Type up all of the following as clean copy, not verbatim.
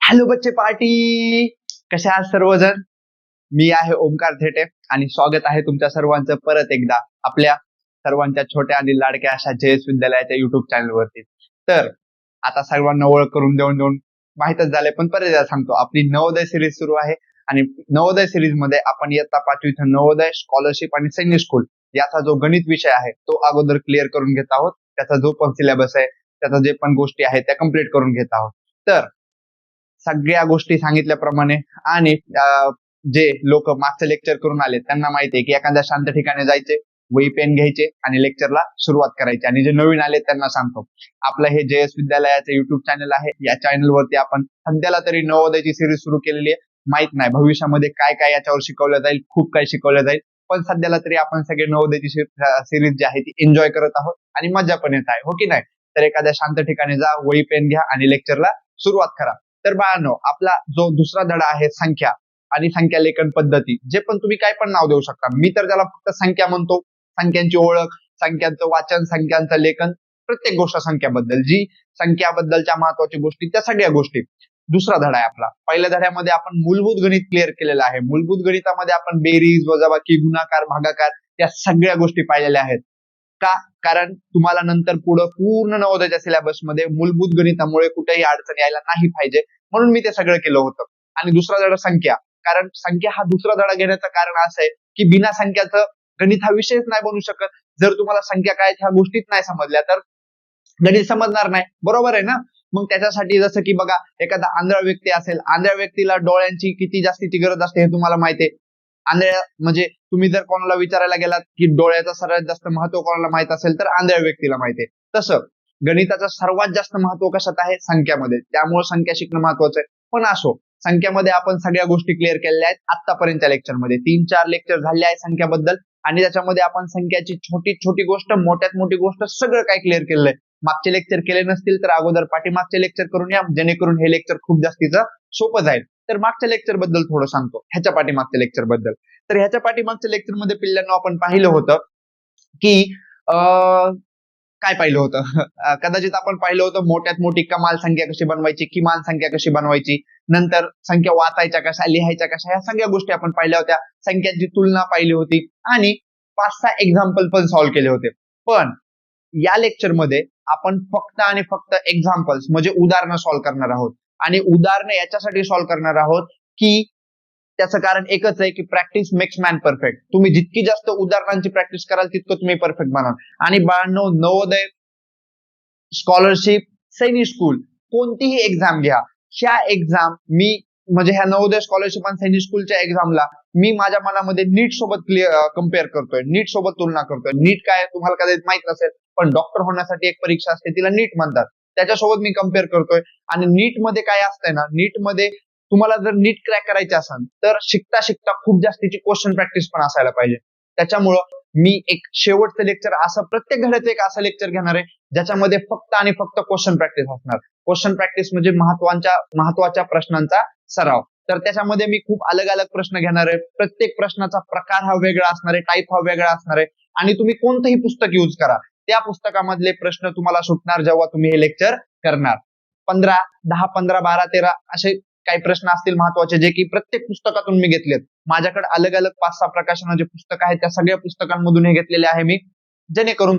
Hello बच्चे party, कसे आहात सर्वजण? मी आहे ओमकार थेटे आणि स्वागत आहे तुमच्या सर्वांचं परत एकदा आपल्या सर्वांच्या छोट्या आणि लाडक्या अशा जयस विद्यालयाच्या युट्यूब चॅनलवरती. तर आता सर्वांना ओळख करून देऊन देऊन माहितच झालंय, पण परत एकदा सांगतो, आपली नवोदय सिरीज सुरू आहे आणि नवोदय सिरीज मध्ये आपण इयत्ता 5वी नवोदय स्कॉलरशिप आणि सैनिक स्कूल याचा जो गणित विषय आहे तो अगोदर क्लिअर करून घेत आहोत. त्याचा जो पण सिलेबस आहे, त्याचा जे पण गोष्टी आहेत त्या कम्प्लीट करून घेत आहोत. तर सगळ्या गोष्टी सांगितल्याप्रमाणे आणि जे लोक मागचं लेक्चर करून आले त्यांना माहिती आहे की एखाद्या शांत ठिकाणी जायचे, वही पेन घ्यायचे आणि लेक्चरला सुरुवात करायची. आणि जे नवीन आले त्यांना सांगतो, आपलं हे जयस विद्यालयाचं युट्यूब चॅनल आहे. या चॅनलवरती आपण सध्याला तरी नवोदयची सिरीज सुरू केलेली आहे. माहित नाही भविष्यामध्ये काय काय याच्यावर शिकवलं जाईल, खूप काही शिकवलं जाईल, पण सध्याला तरी आपण सगळे नवोदयची सिरीज जी आहे ती एन्जॉय करत आहोत आणि मजा पण येत आहे, हो की नाही? तर एखाद्या शांत ठिकाणी जा, वही पेन घ्या आणि लेक्चरला सुरुवात करा. तर बाळांनो, आपला जो दुसरा धडा आहे संख्या आणि संख्या लेखन पद्धती, जे पण तुम्ही काय पण नाव देऊ शकता, मी तर त्याला फक्त संख्या म्हणतो. संख्यांची ओळख, संख्यांचं वाचन, संख्यांचं लेखन, प्रत्येक गोष्ट संख्याबद्दल, जी संख्याबद्दलच्या महत्वाच्या गोष्टी, त्या सगळ्या गोष्टी. दुसरा धडा आहे आपला. पहिल्या धड्यामध्ये आपण मूलभूत गणित क्लिअर केलेलं आहे. मूलभूत गणितामध्ये आपण बेरीज, वजाबाकी, गुणाकार, भागाकार या सगळ्या गोष्टी पाहिलेल्या आहेत. का? कारण तुम्हाला नंतर पुढे पूर्ण नवोदयच्या सिलेबसमध्ये मूलभूत गणितामुळे कुठेही अडचण यायला नाही पाहिजे, म्हणून मी ते सगळं केलं होतं. आणि दुसरा धडा संख्या, कारण संख्या हा दुसरा धडा घेण्याचं कारण असं आहे की बिना संख्याचं गणित हा विषयच नाही बनू शकत. जर तुम्हाला संख्या काय ह्या गोष्टीच नाही समजल्या तर गणित समजणार नाही, बरोबर आहे ना? मग त्याच्यासाठी जसं की बघा, एखादा आंधळा व्यक्ती असेल, आंधळ्या व्यक्तीला डोळ्यांची किती जास्तीची गरज असते हे तुम्हाला माहिती आहे. आंधळ्या म्हणजे तुम्ही जर कोणाला विचारायला गेलात की डोळ्याचं सर्वात जास्त महत्व कोणाला माहित असेल तर आंधळ्या व्यक्तीला माहिती आहे. तसं गणिताचं सर्वात जास्त महत्व कशात आहे? संख्यामध्ये. त्यामुळे संख्या शिकणं महत्वाचं आहे. पण असो, संख्यामध्ये आपण सगळ्या गोष्टी क्लिअर केलेल्या आहेत आतापर्यंतच्या लेक्चरमध्ये. 3-4 लेक्चर झाले आहे संख्याबद्दल आणि त्याच्यामध्ये आपण संख्याची छोटी छोटी गोष्ट, मोठ्यात मोठी गोष्ट सगळं काय क्लिअर केलेलं आहे. मागचे लेक्चर केले नसतील तर अगोदर पाठीमागचे लेक्चर करून या, जेणेकरून हे लेक्चर खूप जास्तीचं सोपं जाईल. तर मागच्या लेक्चर बद्दल थोडं सांगतो, ह्याच्या पाठीमागच्या लेक्चर बद्दल. तर ह्याच्या पाठीमागच्या लेक्चर मध्ये पिल्लांना आपण पाहिलं होतं की काय पाहिलं होतं? कदाचित आपण पाहिलं होतं मोठ्यात मोठी कमाल संख्या कशी बनवायची, किमान संख्या कशी बनवायची, नंतर संख्या वाचायच्या कशा, लिहायच्या कशा, ह्या सगळ्या गोष्टी आपण पाहिल्या होत्या. संख्यांची तुलना पाहिली होती आणि 5-6 एक्झाम्पल पण सॉल्व्ह केले होते. पण या लेक्चर मध्ये आपण फक्त आणि फक्त एक्झाम्पल्स म्हणजे उदाहरणं सॉल्व्ह करणार आहोत. आणि उदाहरणं याच्यासाठी सॉल्व्ह करणार आहोत की त्याचं कारण एकच आहे की प्रॅक्टिस मेक्स मॅन परफेक्ट. तुम्ही जितकी जास्त उदाहरणांची प्रॅक्टिस कराल तितकं तुम्ही परफेक्ट बनाल. आणि बाळांनो, नवोदय, स्कॉलरशिप, सैनिक स्कूल कोणतीही एक्झाम घ्या, ह्या एक्झाम मी म्हणजे ह्या नवोदय, स्कॉलरशिप आणि सैनिक स्कूलच्या एक्झामला मी माझ्या मनामध्ये नीट सोबत कम्पेअर करतोय, नीट सोबत तुलना करतोय. नीट काय तुम्हाला कदाचित माहित नसेल, पण डॉक्टर होण्यासाठी एक परीक्षा असते, तिला नीट म्हणतात. त्याच्यासोबत मी कम्पेअर करतोय. आणि नीट मध्ये काय असतंय ना, नीट मध्ये तुम्हाला जर नीट क्रॅक करायचे असेल तर शिकता शिकता खूप जास्तीची क्वेश्चन प्रॅक्टिस पण असायला पाहिजे. त्याच्यामुळं मी एक शेवटचं लेक्चर असं, प्रत्येक घड्याचं एक असं लेक्चर घेणार आहे ज्याच्यामध्ये फक्त आणि फक्त क्वेश्चन प्रॅक्टिस असणार. क्वेश्चन प्रॅक्टिस म्हणजे महत्वाच्या प्रश्नांचा सराव. तर त्याच्यामध्ये मी खूप अलग अलग प्रश्न घेणार आहे. प्रत्येक प्रश्नाचा प्रकार हा वेगळा असणार आहे, टाईप हा वेगळा असणार आहे. आणि तुम्ही कोणतंही पुस्तक यूज करा, त्या पुस्तकामधले प्रश्न तुम्हाला सुटणार जेव्हा तुम्ही हे लेक्चर करणार. 10, 15, 12, 13 असे काही प्रश्न असतील महत्वाचे, जे की प्रत्येक पुस्तकातून मी घेतलेत. माझ्याकडे अलग अलग 5-6 प्रकाशनाचे पुस्तक आहेत, त्या सगळ्या पुस्तकांमधून हे घेतलेले आहे मी, जेणेकरून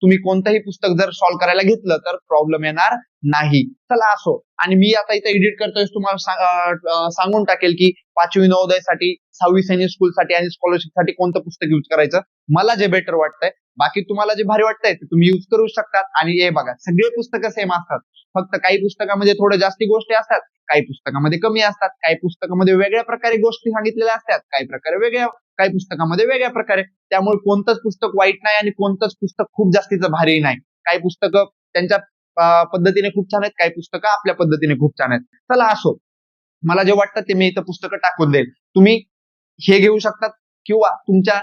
तुम्ही कोणतंही पुस्तक जर सॉल्व्ह करायला घेतलं तर प्रॉब्लेम येणार नाही. चला असो, आणि मी आता इथे एडिट करतोय, तुम्हाला सांगून टाकेल की 5वी नवोदयसाठी, 6वी सैनिक स्कूलसाठी आणि स्कॉलरशिपसाठी कोणतं पुस्तक यूज करायचं. मला जे बेटर वाटतंय, बाकी तुम्हाला जे भारी वाटतंय ते तुम्ही यूज करू शकतात. आणि हे बघा, सगळे पुस्तकं सेम असतात, फक्त काही पुस्तकामध्ये थोडं जास्ती गोष्टी असतात, काही पुस्तकामध्ये कमी असतात, काही पुस्तकामध्ये वेगळ्या प्रकारे गोष्टी सांगितलेल्या असतात, काही पुस्तकामध्ये वेगळ्या प्रकारे. त्यामुळे कोणतंच पुस्तक वाईट नाही आणि कोणतंच पुस्तक खूप जास्तीचं भारी नाही. काही पुस्तकं त्यांच्या पद्धतीने खूप छान आहेत, काही पुस्तकं आपल्या पद्धतीने खूप छान आहेत. चला असो, मला जे वाटतं ते मी इथं पुस्तकं टाकून देईल. तुम्ही हे घेऊ शकतात किंवा तुमच्या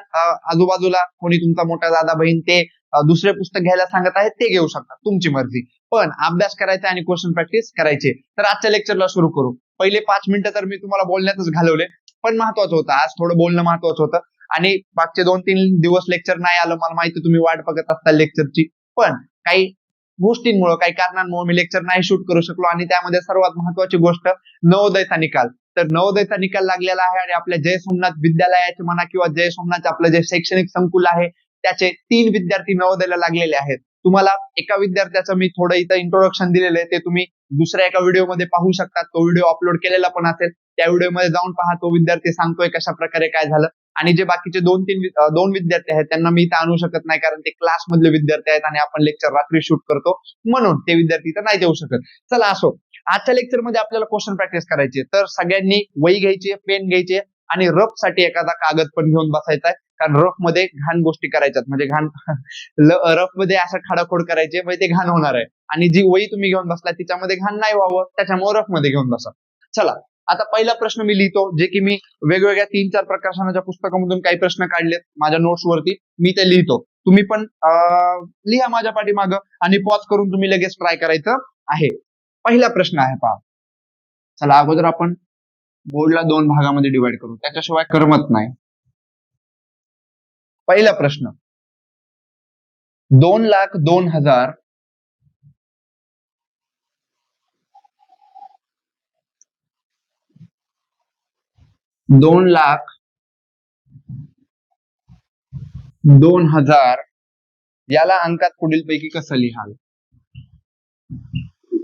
आजूबाजूला कोणी तुमचा मोठा दादा बहीण ते दुसरे पुस्तक घ्यायला सांगत आहेत ते घेऊ शकतात, तुमची मर्जी. पण अभ्यास करायचा आणि क्वेश्चन प्रॅक्टिस करायचे. तर आजच्या लेक्चरला सुरू करू. पहिले 5 मिनिटं तर मी तुम्हाला बोलण्यातच घालवले, पण महत्वाचं होतं, आज थोडं बोलणं महत्वाचं होतं. आणि मागचे 2-3 दिवस लेक्चर नाही आलं, मला माहिती तुम्ही वाट बघत असता लेक्चरची, पण काही गोष्टींमुळे, काही कारणांमुळे मी लेक्चर नाही शूट करू शकलो. आणि त्यामध्ये सर्वात महत्वाची गोष्ट नवोदयचा निकाल. तर नवोदयचा निकाल लागलेला आहे आणि आपल्या जय सोमनाथ विद्यालयाचे म्हणा किंवा जय सोमनाथ आपलं जे शैक्षणिक संकुल आहे त्याचे 3 विद्यार्थी नवोदयला लागलेले आहेत. तुम्हाला एका विद्यार्थ्याचं मी थोडं इथं इंट्रोडक्शन दिलेलं आहे, ते तुम्ही दुसऱ्या एका व्हिडिओमध्ये पाहू शकता. तो व्हिडिओ अपलोड केलेला पण असेल, त्या व्हिडिओमध्ये जाऊन पहा. तो विद्यार्थी सांगतोय कशा प्रकारे काय झालं. आणि जे बाकीचे 2 विद्यार्थी आहेत त्यांना मी इथं आणू शकत नाही, कारण ते क्लास मधले विद्यार्थी आहेत आणि आपण लेक्चर रात्री शूट करतो, म्हणून ते विद्यार्थी इथं नाही देऊ शकत. चला असो, आजच्या लेक्चर मध्ये आपल्याला क्वेश्चन प्रॅक्टिस करायची. तर सगळ्यांनी वही घ्यायची, पेन घ्यायचे आणि रफ साठी एखादा कागद पण घेऊन बसायचा आहे, कारण रफ मध्ये घाण गोष्टी करायच्यात. म्हणजे घाण रफ मध्ये असं खाडाखोड करायचे, म्हणजे ते घाण होणार आहे. आणि जी वही तुम्ही घेऊन बसला तिच्यामध्ये घाण नाही व्हावं, त्याच्यामुळे रफ मध्ये घेऊन बसा. चला, आता पहिला प्रश्न मी लिहितो, जे की मी वेगवेगळ्या 3-4 प्रकाशनाच्या पुस्तकामधून काही प्रश्न काढलेत माझ्या नोट्स वरती, मी ते लिहितो. तुम्ही पण लिहा माझ्या पाठीमागं आणि पॉज करून तुम्ही लगेच ट्राय करायचं आहे. पहिला प्रश्न आहे पहा. चला, अगोदर आपण बोर्डला 2 भागामध्ये डिवाइड करू, त्याच्याशिवाय करमत नाही. पहिला प्रश्न, 2,02,000 2,02,000 याला अंकात पुढीलपैकी कसं लिहाल?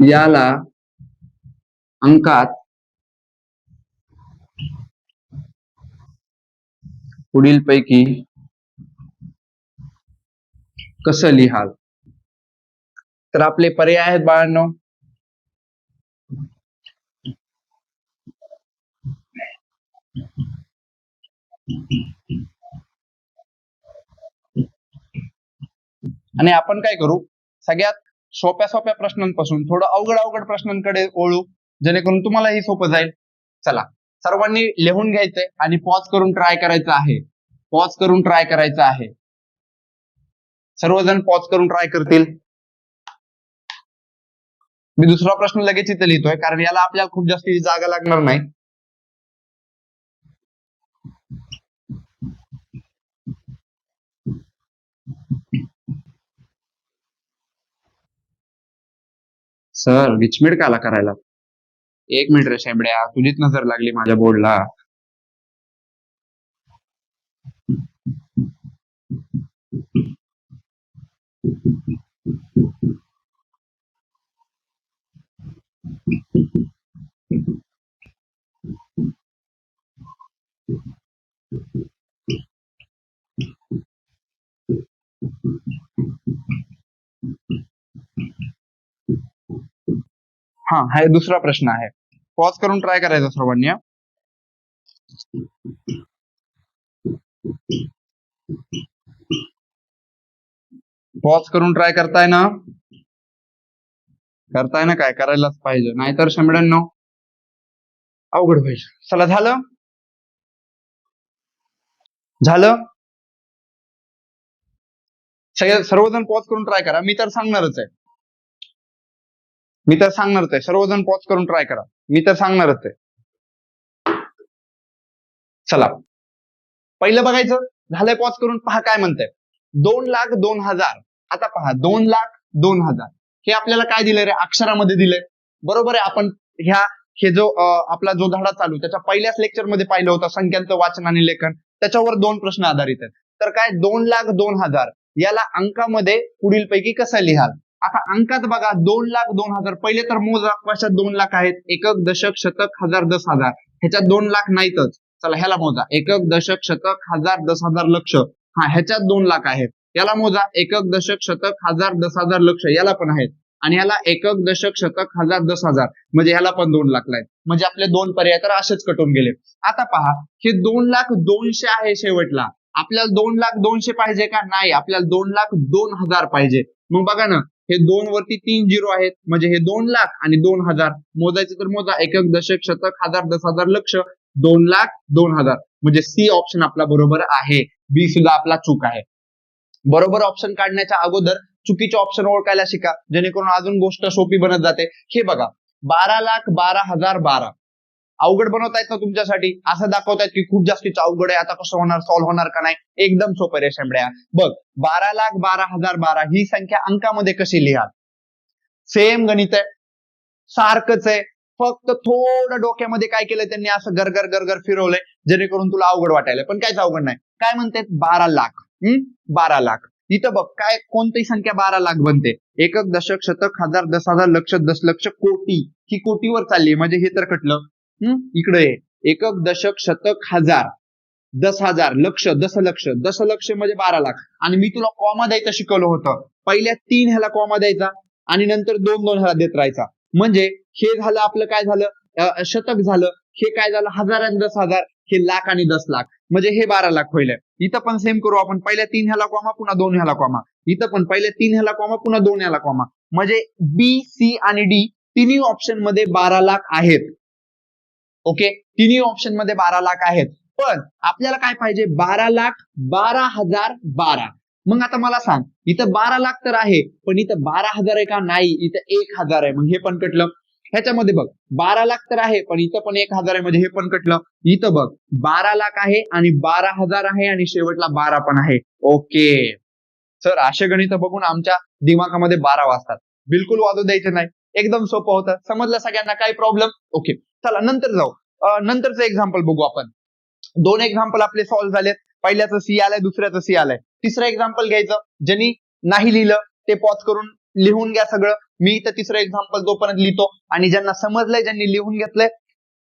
याला अंकात पुढीलपैकी कसं लिहाल? तर आपले पर्याय आहेत बाळांनो. आणि आपण काय करू, सगळ्यात सोप्या सोप्या प्रश्नांपासून थोडं अवघड अवघड प्रश्नांकडे वळू, जेणेकरून तुम्हालाही सोपं जाईल. चला, सर्वांनी लिहून घ्यायचंय आणि पॉज करून ट्राय करायचं आहे. पॉज करून ट्राय करायचं आहे. सर्वजण पॉज करून ट्राय करतील. मी दुसरा प्रश्न लगेच इथे लिहितोय, कारण याला आपल्याला खूप जास्त जागा लागणार नाही. सर विचमिड काला करायला? 1 मिनिट रे शेंबड्या, तुझीच नजर लागली माझ्या बोर्डला. हा, हा दुसरा प्रश्न आहे. पॉज करून ट्राय करायचा सर्वांनी. पॉज करून ट्राय करताय ना? करताय ना? काय करायलाच पाहिजे, नाहीतर शेंबड्यांनो अवघड होईल. चला, झालं झालं सर्वजण पॉज करून ट्राय करा. मी तर सांगणारच आहे. सर्वजण पॉज करून ट्राय करा. मी तर सांगणारच आहे. चला, पहिलं बघायचं. झालंय पॉज करून, पहा काय म्हणतंय. 2,02,000. आता पहा, 2,02,000 हे आपल्याला काय दिलंय रे? अक्षरामध्ये दिलंय. बरोबर आहे. आपण हे जो आपला जो धडा चालू त्याच्या पहिल्याच लेक्चर मध्ये पाहिलं होतं, संख्यांचं वाचन आणि लेखन. त्याच्यावर 2 प्रश्न आधारित आहेत. तर काय, 2,02,000 याला अंकामध्ये पुढीलपैकी कसं लिहाल? आता अंकात बघा, 2,02,000. पहिले तर मोजा कशात 2 लाख आहेत. एकक, दशक, शतक, हजार, 10,000. ह्याच्यात 2 लाख नाहीतच. चला, ह्याला मोजा. एकक, दशक, शतक, हजार, 10,000, लक्ष. हा, ह्याच्यात 2 लाख आहेत. याला मोजा. एकक, दशक, शतक, हजार, 10,000, लक्ष. याला पण आहेत. आणि ह्याला एकक, दशक, शतक, हजार, 10,000, म्हणजे ह्याला पण 2 लाख आहेत. म्हणजे आपले 2 पर्याय तर असेच कटून गेले. आता पहा, हे 2,02,000 आहे शेवटला. आपल्याला 2,02,000 पाहिजे का? नाही, आपल्याला 2,02,000 पाहिजे. मग बघा ना, हे 2 वरती 3 झिरो आहेत, म्हणजे हे 2 लाख आणि 2,000. मोजायचं तर मोजा. एकक, दशक, शतक, हजार, 10,000, लक्ष. 2,02,000 म्हणजे सी ऑप्शन आपला बरोबर आहे. बी सुद्धा आपला चूक आहे. बरोबर ऑप्शन काढण्याच्या अगोदर चुकीचे ऑप्शन ओळखायला शिका, जेणेकरून अजून गोष्ट सोपी बनत जाते. हे बघा, 12,12,012 अवघड बनवतायत ना तुमच्यासाठी? असं दाखवतायत की खूप जास्तीच अवघड आहे, आता कसं होणार, सॉल्व्ह होणार का नाही? एकदम सोपं रे शेंबड्या. बघ, 12,12,012 ही संख्या अंकामध्ये कशी लिहाल? सेम गणित आहे, सारखंच आहे, फक्त थोडं डोक्यामध्ये काय केलंय त्यांनी असं गरगर गरगर फिरवलंय जेणेकरून तुला अवघड वाटायला, पण काहीच अवघड नाही. काय म्हणतात 12 लाख. 12 लाख. इथं बघ काय कोणती संख्या 12 लाख बनते? एकक, दशक, शतक, हजार, 10,000, लक्ष, दशलक्ष, कोटी. ही कोटीवर चालली म्हणजे हे तर कटलं. इकडे एकक, दशक, शतक, हजार, 10,000, लक्ष, दशलक्ष. दशलक्ष म्हणजे 12 लाख. आणि मी तुला कॉमा द्यायचं शिकवलं होतं. पहिल्या 3 ह्याला कॉमा द्यायचा आणि नंतर 2-2 ह्याला देत राहायचा. म्हणजे हे झालं आपलं काय झालं, शतक झालं, हे काय झालं, हजार आणि 10,000, हे लाख आणि 10 लाख, म्हणजे हे 12 लाख होईल. इथं पण सेम करू आपण, पहिल्या 3 ह्याला कॉमा पुन्हा 2 ह्याला कॉमा. इथं पण पहिल्या 3 ह्याला कॉमा पुन्हा 2 ह्याला कॉमा. म्हणजे बी, सी आणि डी तिन्ही ऑप्शन मध्ये 12 लाख आहेत. ओके, तिन्ही ऑप्शन मध्ये 12 लाख आहेत. पण आपल्याला काय पाहिजे, 12 लाख 12,012. मग आता मला सांग, इथं 12 लाख तर आहे, पण इथं 12,000 आहे का? नाही, इथं 1,000 आहे. मग हे पण कटलं. ह्याच्यामध्ये बघ 12 लाख तर आहे, पण इथं पण 1,000 आहे, म्हणजे हे पण कटलं. इथं बघ 12 लाख आहे आणि 12,000 आहे आणि शेवटला 12 पण आहे. ओके सर, असे गणित बघून आमच्या दिमागामध्ये 12 वाजतात. बिलकुल वाजू द्यायचे नाही, एकदम सोपं होतं. समजलं सगळ्यांना? काही प्रॉब्लेम? ओके, चला नंतर जाऊ. नंतरचं एक्झाम्पल बघू आपण. 2 एक्झाम्पल आपले सॉल्व्ह झालेत. पहिल्याचं सी आलंय, दुसऱ्याचं सी आलंय. तिसरं एक्झाम्पल घ्यायचं. ज्यांनी नाही लिहिलं ते पॉज करून लिहून घ्या सगळं. मी इथं तिसरं एक्झाम्पल जोपर्यंत लिहितो आणि ज्यांना समजलंय, ज्यांनी लिहून घेतलंय,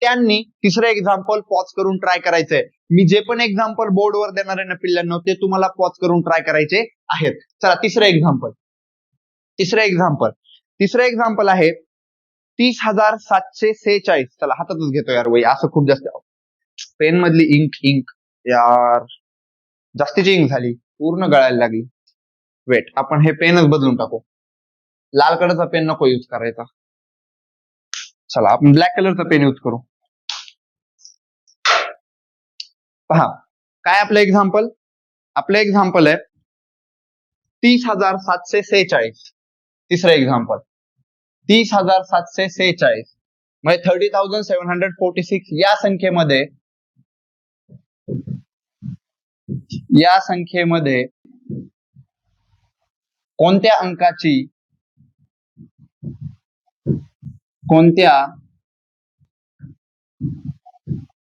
त्यांनी तिसरं एक्झाम्पल पॉज करून ट्राय करायचंय. मी जे पण एक्झाम्पल बोर्डवर देणार आहे ना पिल्लांनो, ते तुम्हाला पॉज करून ट्राय करायचे आहेत. चला तिसरं एक्झाम्पल. तिसरं एक्झाम्पल आहे 30,746. चला हातातच घेतो यार वही, असं खूप जास्त पेन मधली इंक यार जास्तीची इंक झाली, पूर्ण गळायला लागली. वेट, आपण हे पेनच बदलून टाकू. लाल कलरचा पेन नको यूज करायचा. चला आपण ब्लॅक कलरचा पेन यूज करू. पहा काय आपलं एक्झाम्पल. आपलं एक्झाम्पल आहे 30,746. तिसरं एक्झाम्पल 30,746 म्हणजे 30,746 या संख्येमध्ये कोणत्या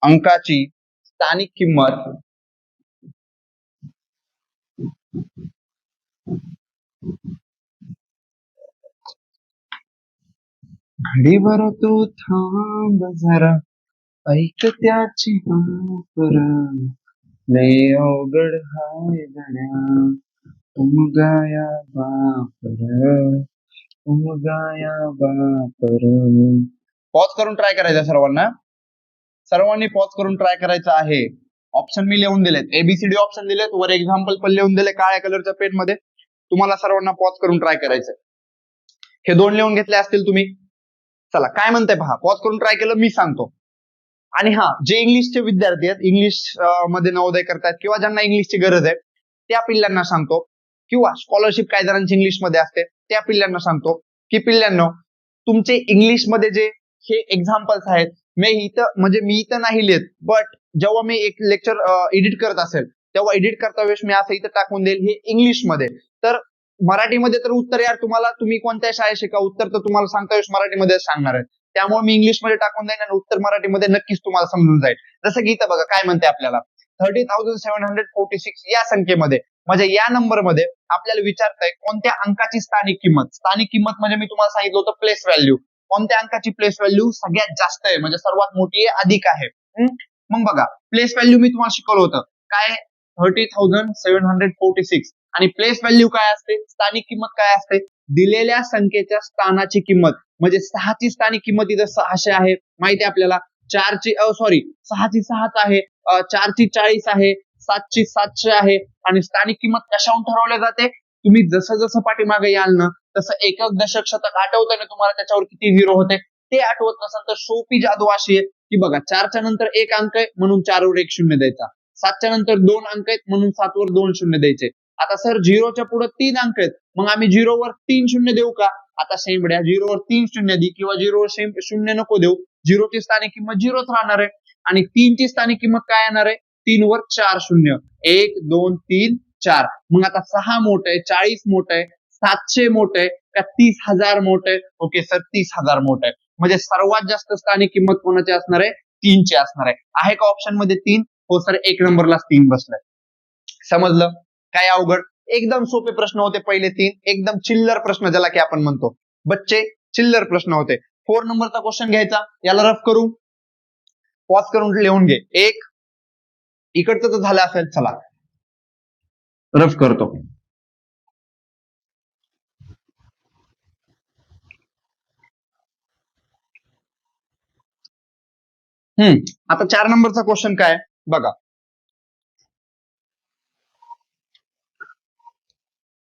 अंकाची स्थानिक किंमत घडीभर तू थांब जरा, ऐक त्याची हापर, लय अवघड हाय गण्या, उमगाया बापर. पॉज करून ट्राय करायचा सर्वांनी पॉज करून ट्राय करायचं आहे. ऑप्शन मी लिहून दिलेत, एबीसीडी ऑप्शन दिलेत, वर एक्झाम्पल पण लिहून दिले काळ्या कलरच्या पेन मध्ये. तुम्हाला सर्वांना पॉज करून ट्राय करायचंय. हे 2 लिहून घेतले असतील तुम्ही. चला काय म्हणताय पहा, पॉज करून ट्राय केलं मी सांगतो. आणि हा, जे इंग्लिशचे विद्यार्थी आहेत, इंग्लिश मध्ये नवोदय करतात किंवा ज्यांना इंग्लिशची गरज आहे त्या पिल्लांना सांगतो, किंवा स्कॉलरशिप काही जणांची इंग्लिश मध्ये असते त्या पिल्लांना सांगतो की पिल्लांनो, तुमचे इंग्लिश मध्ये जे हे एक्झाम्पल्स आहेत, मी इथं नाही लिहित, बट जेव्हा मी एक लेक्चर एडिट करत असेल तेव्हा एडिट करता वेळेस मी असं इथं टाकून देईल हे इंग्लिश मध्ये. तर मराठीमध्ये तर उत्तर यार तुम्ही कोणत्या शाळेत शिका, उत्तर तर तुम्हाला सांगता वेळेस मराठीमध्ये सांगणार आहे. त्यामुळे मी इंग्लिशमध्ये टाकून देईन आणि उत्तर मराठीमध्ये नक्कीच तुम्हाला समजून जाईल. जसं की इथं बघा काय म्हणते आपल्याला, 30,746 या संख्येमध्ये म्हणजे या नंबर मध्ये आपल्याला विचारतंय कोणत्या अंकाची स्थानिक किंमत. स्थानिक किंमत म्हणजे मी तुम्हाला सांगितलं होतं प्लेस व्हॅल्यू. कोणत्या अंकाची प्लेस व्हॅल्यू सगळ्यात जास्त आहे, म्हणजे सर्वात मोठी आहे, अधिक आहे. मग बघा प्लेस व्हॅल्यू मी तुम्हाला शिकवलं होतं काय, 30,746. आणि प्लेस व्हॅल्यू काय असते, स्थानिक किंमत काय असते, दिलेल्या संख्येच्या स्थानाची किंमत. म्हणजे 6ची स्थानिक किंमत इथं 600 आहे माहिती आहे आपल्याला. 6ची 6च आहे, 4ची 40 आहे, 7ची 700 आहे. आणि स्थानिक किंमत कशावरून ठरवल्या जाते, तुम्ही जसं पाठीमागे याल ना तसं एकक, दशक, शतक आठवतंय ना तुम्हाला, त्याच्यावर किती 0 होते ते आठवत नसेल तर सोपी जादू अशी आहे की बघा, 4च्या नंतर 1 अंक आहे म्हणून 4 वर 1 शून्य द्यायचा, 7च्या नंतर 2 अंक आहेत म्हणून 7 वर 2 शून्य द्यायचे. आता सर 0च्या पुढे 3 अंक आहेत, मग आम्ही 0 वर 3 शून्य देऊ का? आता शेंबड्या 0 वर 3 शून्य दे, किंवा 0 वर शून्य नको देऊ. 0ची स्थानिक किंमत 0च राहणार आहे. आणि 3ची स्थानिक किंमत काय येणार आहे, 3 वर 4 शून्य, 1 2 3 4. मग आता 6 मोठं आहे, 40 मोठं आहे, 700 मोठे का 30,000 मोठे? ओके सर, 30,000 मोठे. म्हणजे सर्वात जास्त स्थानिक किंमत कोणाची असणार आहे? 3ची असणार आहे. आहे का ऑप्शन मध्ये 3? हो सर, 1 नंबरलाच 3 बसलाय. समजलं? काय अवघड? एकदम सोपे प्रश्न होते पहिले 3, एकदम चिल्लर प्रश्न ज्याला की आपण म्हणतो. बच्चे, चिल्लर प्रश्न होते. 4 नंबरचा क्वेश्चन घ्यायचा, याला रफ करू, पॉज करून लिहून घे. एक इकडचं तर झालं असेल, चला रफ करतो. आता 4 नंबरचा क्वेश्चन काय बघा.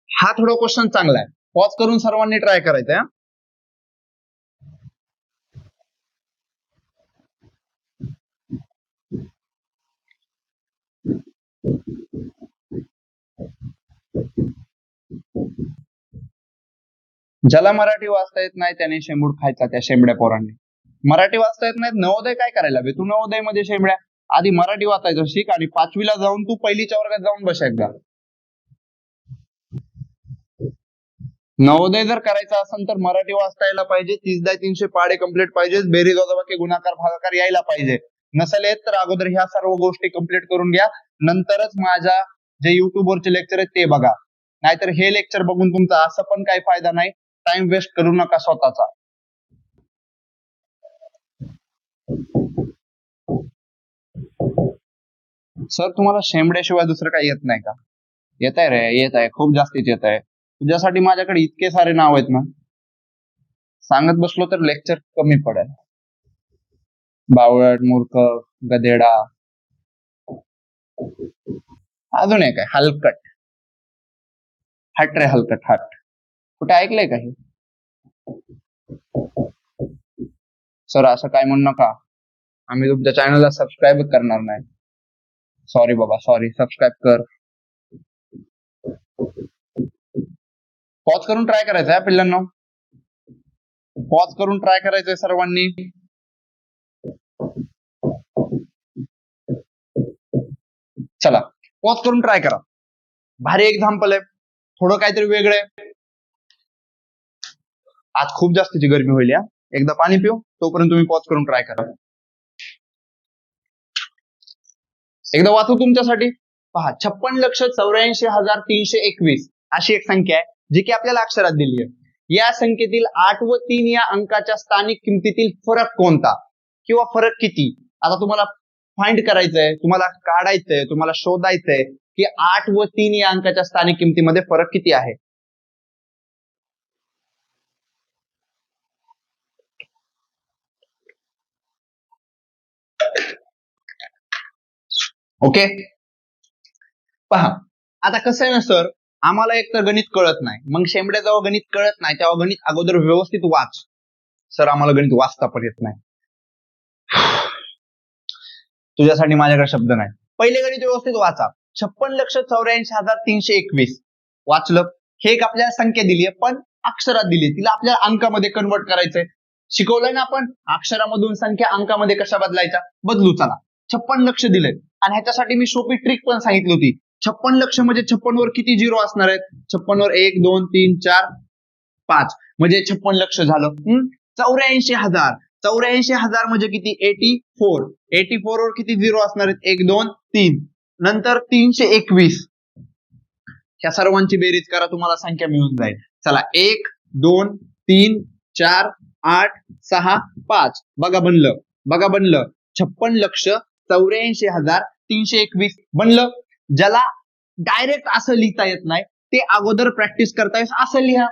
हा थोडा क्वेश्चन चांगला आहे, पॉज करून सर्वांनी ट्राय करायचं आहे. ज्याला मराठी वाचता येत नाही त्याने शेंबूड खायचा, त्या शेंबड्या पोरांनी. मराठी वाचता येत नाही, नवोदय काय करायला बे? तू नवोदय मध्ये शेंबड्या आधी मराठी वाचायचं शिक आणि 5वीला जाऊन तू पहिलीच्या वर्गात जाऊन बस एकदा. नवोदय जर करायचा असेल तर मराठी वाचता यायला पाहिजे, 30/300 पाडे कम्प्लीट पाहिजे, बेरीज वजाबाकी गुणाकार भागाकार यायला पाहिजे. नसेल येत तर अगोदर ह्या सर्व गोष्टी कम्प्लीट करून घ्या, नंतरच माझ्या जे युट्यूब वरचे लेक्चर आहेत ते बघा. नाहीतर हे लेक्चर बघून तुमचा असं पण काही फायदा नाही, टाइम वेस्ट करू नका स्वतःचा. सर तुम्हाला शेंबड्याशिवाय दुसरं काही येत नाही का? येत आहे रे, येत आहे, खूप जास्तीच येत आहे. तुझ्यासाठी माझ्याकडे इतके सारे नाव आहेत ना, सांगत बसलो तर लेक्चर कमी पडेल. बावळट, मूर्ख, गधेडा, अजून एक आहे हलकट. हट रे हलकट, हट. कुठे ऐकलंय का हे? सर असं काय म्हणू नका, आम्ही तुमच्या चॅनलला सबस्क्राईब करणार नाही. सॉरी बाबा, सॉरी, सबस्क्राईब कर. पॉज करून ट्राय करायचं आहे पिल्लांनो, पॉज करून ट्राय करायचंय सर्वांनी. चला पॉज करून ट्राय करा. भारी एक्झाम्पल आहे, थोडं काहीतरी वेगळं आहे. आज खूप जास्तीची गरमी होईल या, एकदा पाणी पिऊ, तोपर्यंत तुम्ही पॉज करून ट्राय करा. एकदा वाचू तुमच्यासाठी. पहा, 56,84,321 अशी एक संख्या आहे जी की आपल्याला अक्षरात दिली आहे. या संख्येतील 8 व 3 या अंकाच्या स्थानिक किमतीतील फरक कोणता किंवा फरक किती? आता तुम्हाला फाइंड करायचंय, तुम्हाला काढायचंय, तुम्हाला शोधायचंय की 8 व 3 या अंकाच्या स्थानिक किमतीमध्ये फरक किती आहे. ओके, पहा आता कसं आहे ना सर, आम्हाला एक तर गणित कळत नाही, मग शेंबड्या जेव्हा गणित कळत नाही तेव्हा गणित अगोदर व्यवस्थित वाच. सर आम्हाला गणित वाचता पण येत नाही. तुझ्यासाठी माझ्याकडे शब्द नाही. पहिले गणित व्यवस्थित वाचा. 56,84,321 वाचलं. हे एक आपल्याला संख्या दिली आहे पण अक्षरात दिली, तिला आपल्याला अंकामध्ये कन्वर्ट करायचंय. शिकवलंय ना आपण, अक्षरामधून संख्या अंकामध्ये कशा बदलायच्या, बदलू. चला 56 लक्ष दिले आणि ह्याच्यासाठी मी सोपी ट्रिक पण सांगितली होती. 56 लक्ष म्हणजे 56 वर किती झिरो असणार आहेत? 56 वर 1 2 3 4 5 म्हणजे 56 लक्ष झालं. 84,000, 84,000 म्हणजे किती? 84. 84 वर किती झिरो असणार आहेत? 1 2 3. नंतर 321. ह्या सर्वांची बेरीज करा, तुम्हाला संख्या मिळून जाईल. चला 1 2 3 4 8 6 5. बघा बनलं, बघा बनलं. 56,84,321 बनलं. ज्याला डायरेक्ट असं लिहिता येत नाही ते अगोदर प्रॅक्टिस करता येईल असं लिहा.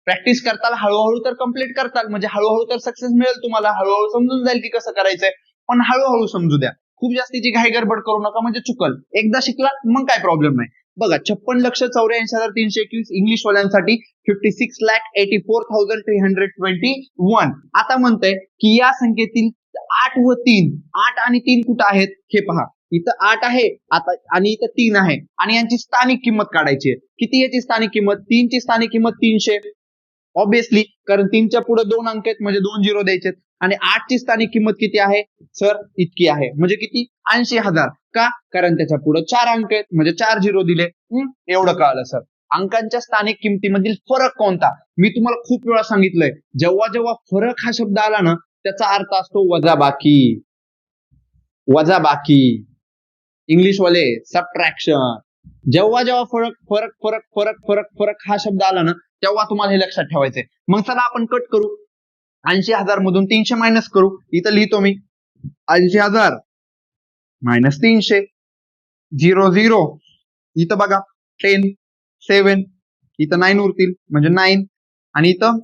प्रॅक्टिस करताल, हळूहळू तर कम्प्लीट करताल, म्हणजे हळूहळू तर सक्सेस मिळेल तुम्हाला, हळूहळू समजून जाईल की कसं करायचंय. पण हळूहळू समजू द्या, खूप जास्तीची घाई गडबड करू नका, म्हणजे चुकल. एकदा शिकला मग काय प्रॉब्लेम नाही. बघा 56,84,321 इंग्लिश वाल्यांसाठी 56,84,321. आता म्हणतंय की या संख्येतील 8 व 3, 8 आणि 3 कुठं आहेत हे पहा. इथं 8 आहे आता आणि इथं 3 आहे आणि यांची स्थानिक किंमत काढायची आहे. किती याची स्थानिक किंमत? 3 ची स्थानिक किंमत 300 ऑब्विसली, कारण 3च्या पुढे 2 अंक आहेत म्हणजे 2 झिरो द्यायचे. आणि 8 ची स्थानिक किंमत किती आहे सर? इतकी आहे, म्हणजे किती? 80,000. का? कारण त्याच्या पुढे 4 अंक आहेत म्हणजे 4 झिरो दिले. एवढं कळलं सर. अंकांच्या स्थानिक किमतीमधील फरक कोणता? मी तुम्हाला खूप वेळा सांगितलंय, जेव्हा जेव्हा फरक हा शब्द आला ना, त्याचा अर्थ असतो वजाबाकी. वजाबाकी. इंग्लिशवाले सबट्रॅक्शन. जेव्हा जेव्हा फरक फरक फरक फरक फरक फरक हा शब्द आला ना, तेव्हा तुम्हाला हे लक्षात ठेवायचंय. मग चला आपण कट करू. 80,000 मधून 300 मायनस करू. इथं लिहितो मी 80,000 मायनस 300. 0 0. इथं बघा 10 7. इथं 9 उरतील म्हणजे 9 आणि इथं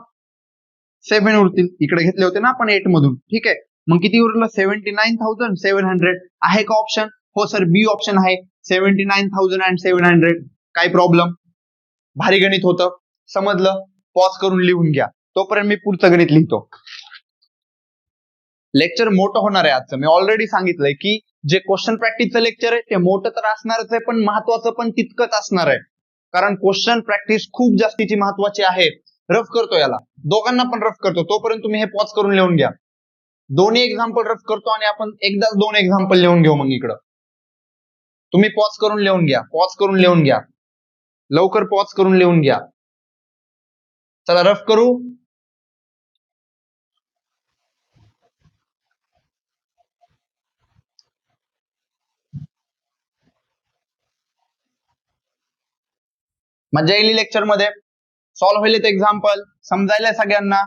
7 उरतील. इकडे घेतले होते ना आपण 8 मधून. ठीक आहे. मग किती उरलं? 79,700. आहे का ऑप्शन? हो सर, बी ऑप्शन आहे. 79,700. काय प्रॉब्लेम? भारी गणित होतं. समजलं? पॉज करून लिहून घ्या. तोपर्यंत मी पुढचं गणित लिहितो. लेक्चर मोठं होणार आहे आजचं. मी ऑलरेडी सांगितलंय की जे क्वेश्चन प्रॅक्टिसचं लेक्चर आहे ते मोठं तर असणारच आहे, पण महत्वाचं पण तितकंच असणार आहे. कारण क्वेश्चन प्रॅक्टिस खूप जास्तीची महत्वाची आहे. रफ करतो याला, दोघांना पण रफ करतो. तोपर्यंत तुम्ही हे पॉज करून लिहून घ्या. दोन्ही एक्झाम्पल रफ करतो आणि आपण एकदाच 2 एक्झाम्पल लिहून घेऊ. मग इकडं तुम्ही पॉज करून लिहून घ्या. पॉज करून लिहून घ्या. लवकर पॉज करून लिहून घ्या. चला रफ करू. मजा येईल लेक्चर मध्ये. सॉल्व्ह होईल एक्झाम्पल. समजायला सगळ्यांना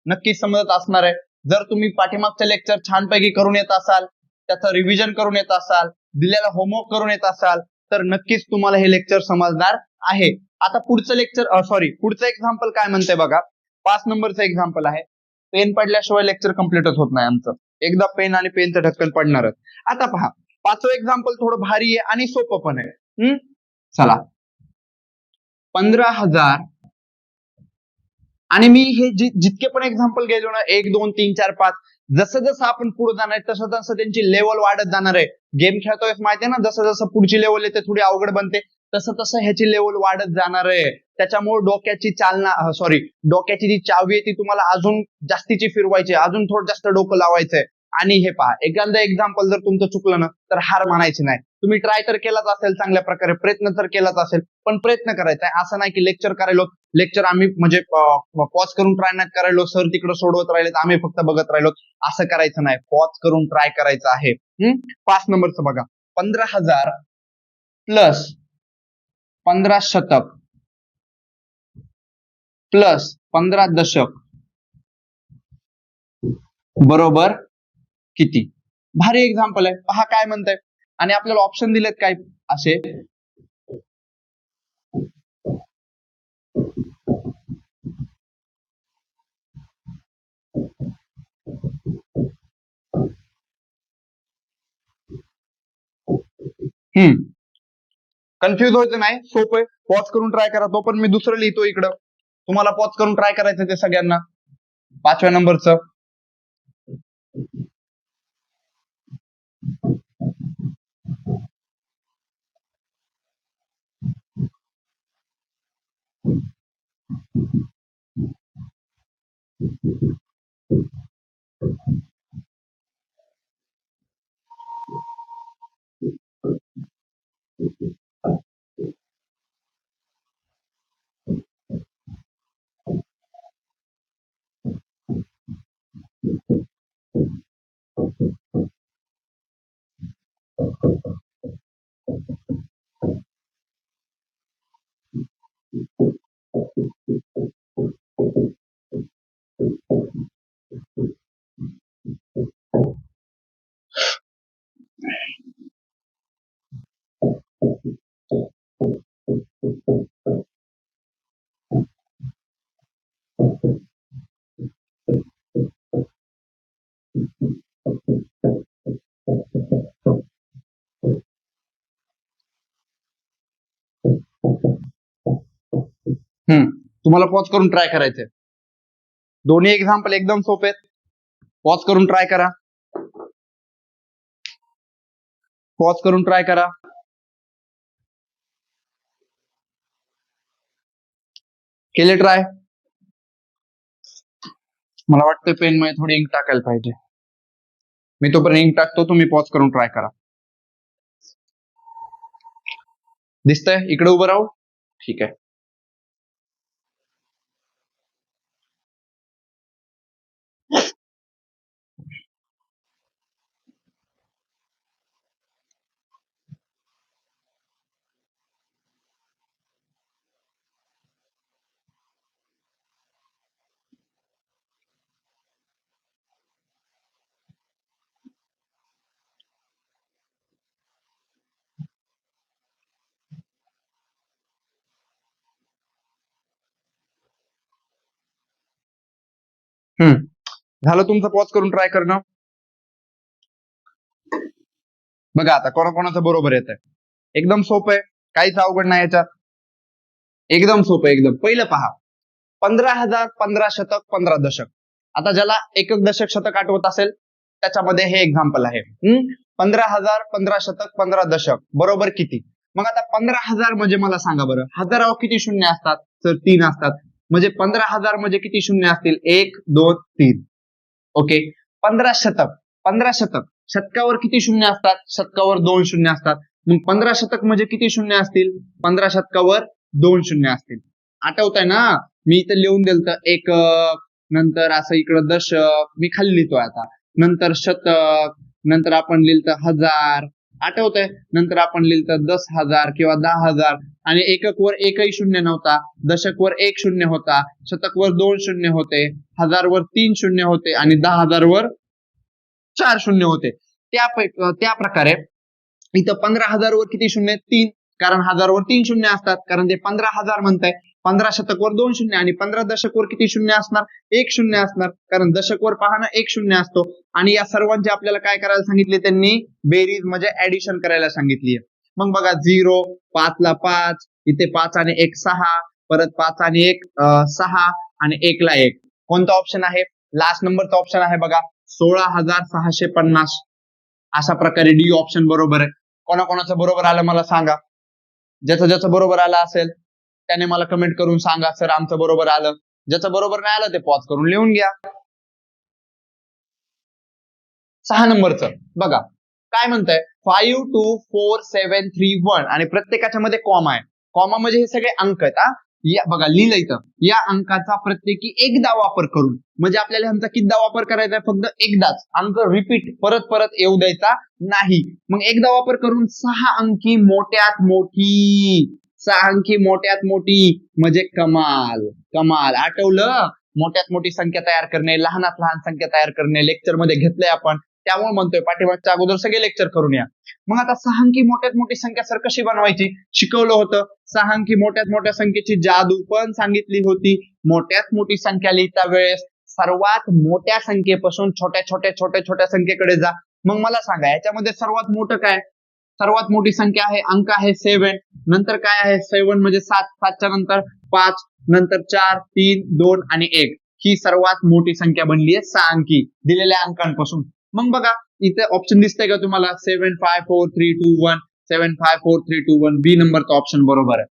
नक्कीच समजत असणार आहे. जर तुम्ही पाठीमागचं लेक्चर छानपैकी करून येत असाल, त्याचं रिव्हिजन करून येत असाल, दिलेला होमवर्क करून येत असाल, तर नक्कीच तुम्हाला हे लेक्चर समजणार आहे. आता पुढचं लेक्चर पुढचं एक्झाम्पल काय म्हणतंय बघा. 5 नंबरचं एक्झाम्पल आहे. पेन पडल्याशिवाय लेक्चर कम्प्लीटच होत नाही आमचं. एकदा पेन आणि पेनचं ढक्कन पडणारच. आता पहा, 5वं एक्झाम्पल थोडं भारी आहे आणि सोपं पण आहे. चला, 15,000 आणि मी हे जितके पण एक्झाम्पल गेलो ना, 1 2 3 4 5, जसं जसं आपण पुढे जाणार आहे तसं तसं त्यांची लेवल वाढत जाणार आहे. गेम खेळतोय माहितीये ना, जसं जसं पुढची लेवल येते थोडी अवघड बनते, तसं तसं ह्याची लेवल वाढत जाणार आहे. त्याच्यामुळे डोक्याची जी चावी आहे ती तुम्हाला अजून जास्तीची फिरवायची, अजून थोडं जास्त डोकं लावायचंय. आणि हे पहा, एखादं एक्झाम्पल जर तुमचं चुकलं ना, तर हार मानायची नाही. तुम्ही ट्राय तर केलाच असेल, चांगल्या प्रकारे प्रयत्न तर केलाच असेल, पण प्रयत्न करायचा आहे. असं नाही की लेक्चर आम्ही म्हणजे पॉज करून ट्राय नाही करायलो, सर तिकडे सोडवत राहिले आम्ही फक्त बघत राहिलो, असं करायचं नाही. पॉज करून ट्राय करायचं आहे. 5 नंबरचं बघा. 15,000 प्लस 15 शतक प्लस 15 दशक बरोबर किती? भारी एक्झाम्पल आहे. पहा काय म्हणताय. आणि आपल्याला ऑप्शन दिलेत काय असे. कन्फ्युज व्हायचं नाही, सोपं आहे. पॉज करून ट्राय करा. तो पण मी दुसरं लिहितो इकडं. तुम्हाला पॉज करून ट्राय करायचं ते सगळ्यांना. 5व्या नंबरचं. तुम्हाला पॉज करून ट्राय करायचंय. दोन्ही एक्झाम्पल एकदम सोपे आहेत. पॉज करून ट्राय करा. पॉज करून ट्राय करा. केले ट्राय? मला वाटतं पेन मध्ये थोडी इंक टाकायला पाहिजे. मी तोपर्यंत इंक टाकतो, तुम्ही पॉज करून ट्राय करा. दिसतंय? इकडे उभं राहू. ठीक आहे. झालं तुमचं पॉज करून ट्राय करणं. बघा आता कोणाकोणाचं बरोबर येत आहे. एकदम सोपं आहे, काहीच अवघड नाही याच्यात, एकदम सोपं आहे एकदम. पहिलं पहा, 15,000 15 शतक 15 दशक. आता ज्याला एकक दशक शतक आठवत असेल त्याच्यामध्ये हे एक्झाम्पल आहे. 15,000 15 शतक 15 दशक बरोबर किती? मग आता 15,000 म्हणजे मला सांगा बरं, हजारावर किती शून्य असतात? तर 3 असतात. म्हणजे 15,000 म्हणजे किती शून्य असतील? 1 2 3. ओके. 15 शतक, 15 शतक, शतकावर किती शून्य असतात? शतकावर 2 शून्य असतात. मग 15 शतक म्हणजे किती शून्य असतील? 15 शतकावर 2 शून्य असतील. आठवतंय ना? मी इथं लिहून दिलतं एकक, नंतर असं इकडं दशक, मी खाली लिहितोय आता, नंतर शतक, नंतर आपण लिहिलं हजार, आठवतंय? नंतर आपण लिहिलं 10,000 किंवा 10,000, आणि एकक वर एकही शून्य नव्हता, दशक वर 1 शून्य होता, शतक वर 2 शून्य होते, हजार वर 3 शून्य होते आणि 10,000 वर 4 शून्य होते. त्या प्रकारे इथं 15,000 वर किती शून्य? 3, कारण हजारवर 3 शून्य असतात, कारण ते 15,000 म्हणताय. 15 शतक वर 2 शून्य आणि 15 दशक वर किती शून्य असणार? 1 शून्य असणार, कारण दशक वर पाहणं 1 शून्य असतो. आणि या सर्वांची आपल्याला काय करायला सांगितले? त्यांनी बेरीज म्हणजे ऍडिशन करायला सांगितली. मग बघा 0, 5 ला 5, इथे 5 आणि 1 6, परत 5 आणि 1 6 आणि 1 ला 1. कोणता ऑप्शन आहे? लास्ट नंबरचा ऑप्शन आहे बघा, 16,650. अशा प्रकारे डी ऑप्शन बरोबर आहे. कोणाकोणाचं बरोबर आलं मला सांगा. ज्याचं ज्याचं बरोबर आलं असेल त्याने मला कमेंट करून सांगा, सर आमचं बरोबर आलं. ज्याचं बरोबर नाही आलं ते पॉज करून लिहून घ्या. 6 नंबरचं बघा काय म्हणतंय, 5 2 4 7 3 1 आणि प्रत्येकाच्या मध्ये कॉमा आहे. कॉमा म्हणजे हे सगळे अंक आहेत. या बघा लिहिलं इथं, या अंकाचा प्रत्येकी एकदा वापर करून, म्हणजे आपल्याला ह्यांचा कितीदा वापर करायचा आहे? फक्त एकदाच. अंक रिपीट परत परत येऊ द्यायचा नाही. मग एकदा वापर करून 6 अंकी मोठ्यात मोठी, 6 अंकी मोठ्यात मोठी म्हणजे कमाल. कमाल आठवलं? मोठ्यात मोठी संख्या तयार करणे, लहानात लहान संख्या तयार करणे लेक्चर मध्ये घेतलंय आपण, त्यामुळे म्हणतोय पाठीमागच्या अगोदर सगळे लेक्चर करून या. मग आता 6 अंकी मोठ्यात मोठी संख्या सर कशी बनवायची? शिकवलं होतं. 6 अंकी मोठ्यात मोठ्या संख्येची जादू पण सांगितली होती. मोठ्यात मोठी संख्या लिहिता वेळेस सर्वात मोठ्या संख्येपासून छोट्या छोट्या छोट्या छोट्या संख्येकडे जा. मग मला सांगा याच्यामध्ये सर्वात मोठं काय? सर्वात मोठी संख्या आहे, अंक आहे 7. नंतर काय आहे? 7 म्हणजे 7, 7च्या नंतर 5, नंतर 4 3 2 आणि 1. ही सर्वात मोठी संख्या बनली आहे 6 अंकी दिलेल्या अंकांपासून. मग बघा इथे ऑप्शन दिसतंय का तुम्हाला? 7 5 4 3 2 1, 7 5 4 3 2 1. बी नंबरचा ऑप्शन बरोबर आहे.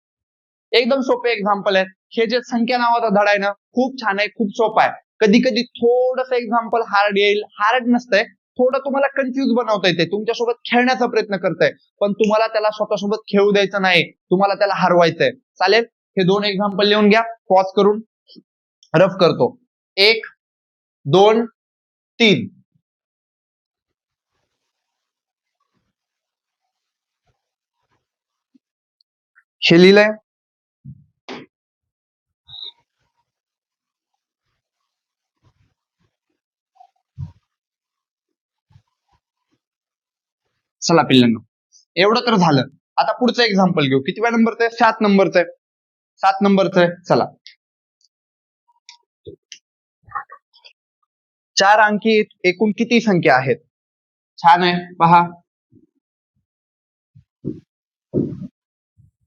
एकदम सोपे एक्झाम्पल आहे हे. जे संख्या नावाचा धडा आहे ना, खूप छान आहे, खूप सोपा आहे. कधी कधी थोडस एक्झाम्पल हार्ड येईल, हार्ड नसतंय, थोडं तुम्हाला कन्फ्युज बनवता येते, तुमच्यासोबत खेळण्याचा प्रयत्न करताय, पण तुम्हाला त्याला स्वतःसोबत खेळू द्यायचं नाही, तुम्हाला त्याला हरवायचंय. चालेल? हे 2 एक्झाम्पल लिहून घ्या, पॉज करून रफ करतो. 1 2 3. हे लिहिलंय. चला पिल्लांनो, एवढं तर झालं. आता पुढचं एक्झाम्पल घेऊ. किती नंबरचं आहे? 7 नंबरचं आहे. 7 नंबरचं आहे. चला, 4 अंकी एकूण किती संख्या आहेत? छान आहे पहा,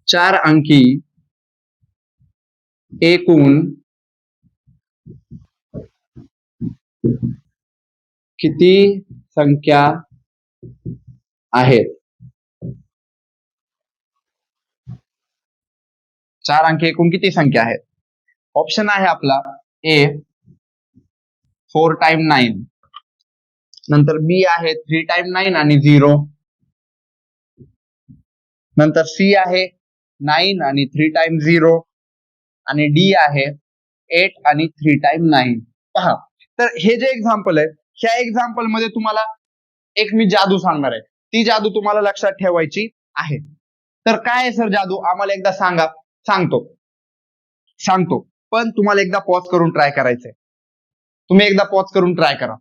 4 अंकी एकूण किती संख्या आहेत? 4 अंकी एकूण किती संख्या आहेत? ऑप्शन आहे आपला ए 4 टाइम 9, नंतर बी आहे 3 टाइम 9 आणि 0, नंतर सी आहे 9 आणि 3 टाइम 0, आणि डी आहे 8 आणि 3 टाइम 9. पहा, तर हे जे एक्झाम्पल आहे, ह्या एक्झाम्पल मध्ये तुम्हाला एक मी जादू सांगणार आहे. ती जादू तुम्हाला लक्षात ठेवायची आहे. तर काय आहे सर जादू? आम्हाला एकदा सांगा. सांगतो पण तुम्हाला एकदा पॉज करून ट्राय करायचंय. तुम्ही एकदा पॉज करून ट्राय करा.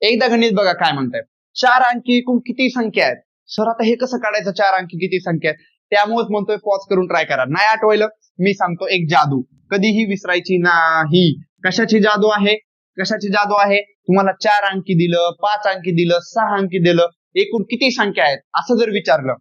एकदा गणित बघा काय म्हणताय. 4 अंकी एकूण किती संख्या आहेत? सर आता हे कसं काढायचं 4 अंकी किती संख्या आहेत? त्यामुळेच म्हणतोय पॉज करून ट्राय करा. नाही आठवलं मी सांगतो एक जादू, कधीही विसरायची नाही. कशाची जादू आहे? कशाची जादू आहे? तुम्हाला 4 अंकी दिलं, 5 अंकी दिलं, 6 अंकी दिलं, एकूण किती संख्या आहेत असं जर विचारलं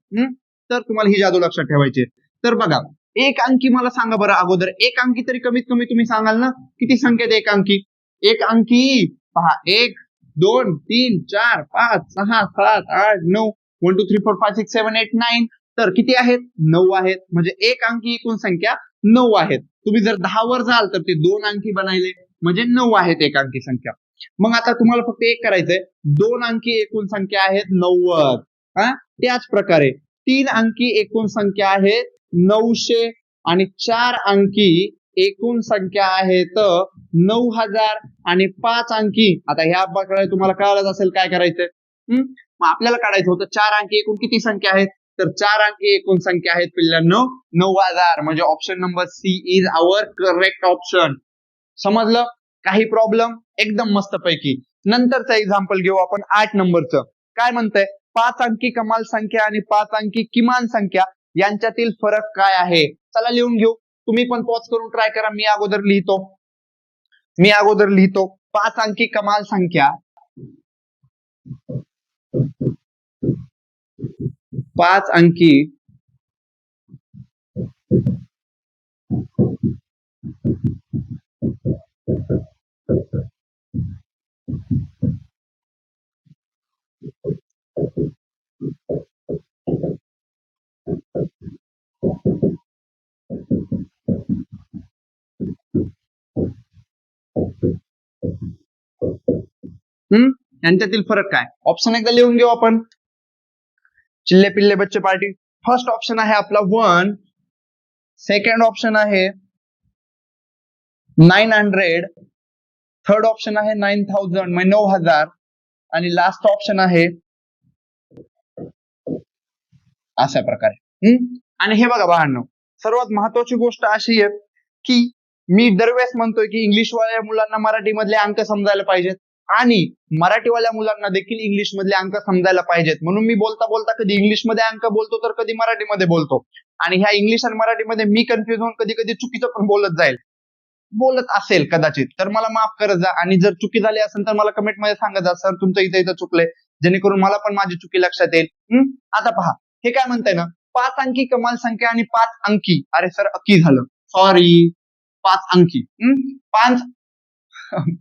तर तुम्हाला ही जादू लक्षात ठेवायची. तर बघा, एक अंकी मला सांगा बरं अगोदर, एक अंकी तरी कमीत कमी तुम्ही सांगाल ना, किती संख्या आहेत एक अंकी? एक अंकी पहा, 1 2 3 4 5 6 7 8 9 1 2 3 4 5 6 7 8 9 तर किती आहेत? 9 आहेत. म्हणजे एक अंकी एकूण संख्या 9 आहेत. तुम्ही जर 10 वर जाल तर ते 2 अंकी बनायले म्हणजे 9 आहेत एक अंकी संख्या. मग आता तुम्हाला फक्त एक करायचंय, 2 अंकी एकूण संख्या आहेत 90. त्याच प्रकारे 3 अंकी एकूण संख्या आहेत 900 आणि 4 अंकी एकूण संख्या आहेत 9000 आणि 5 अंकी, आता ह्या प्रकारे तुम्हाला कळालंच असेल काय करायचंय. मग आपल्याला काढायचं होतं 4 अंकी एकूण किती संख्या आहेत, तर 4 अंकी एकूण संख्या आहेत पिल्लांनो 9000. म्हणजे option number c is our correct option. समजलं? काही प्रॉब्लेम? एकदम मस्त पैकी. नंतरचं एक्झाम्पल घेऊ आपण 8 नंबरचं. काय म्हणतंय? 5 अंकी कमाल संख्या आणि 5 अंकी किमान संख्या यांच्यातील फरक काय आहे? चला लिहून घेऊ. तुम्ही पण पॉज करून ट्राय करा. मी अगोदर लिहितो 5 अंकी कमाल संख्या, 5 अंकी यांच्यातील फरक काय? ऑप्शन एकदा लिहून घेऊ आपण. चिल्ले पिल्ले बच्चे पार्टी. फर्स्ट ऑप्शन आहे आपला 1, सेकंड ऑप्शन आहे 900, थर्ड ऑप्शन आहे 9000 म्हणजे 9000 आणि लास्ट ऑप्शन आहे अशा प्रकारे. आणि हे बघा बाळांनो, सर्वात महत्वाची गोष्ट अशी आहे की मी दरवेळेस म्हणतोय की इंग्लिशवाल्या मुलांना मराठी मधले अंक समजायला पाहिजेत आणि मराठीवाल्या मुलांना देखील इंग्लिश मधले अंक समजायला पाहिजेत. म्हणून मी बोलता बोलता कधी इंग्लिश मध्ये अंक बोलतो तर कधी मराठीमध्ये बोलतो. आणि ह्या इंग्लिश आणि मराठीमध्ये मी कन्फ्युज होऊन कधी कधी चुकीचं पण बोलत असेल कदाचित, तर मला माफ करत जा. आणि जर चुकी झाली असेल तर मला कमेंट मध्ये सांगत जा, सर तुमचं इथं चुकलंय, जेणेकरून मला पण माझी चुकी लक्षात येईल. आता पहा, हे काय म्हणताय ना, 5 अंकी कमाल संख्या आणि 5 अंकी, अरे सर अकी झालं, सॉरी, 5 अंकी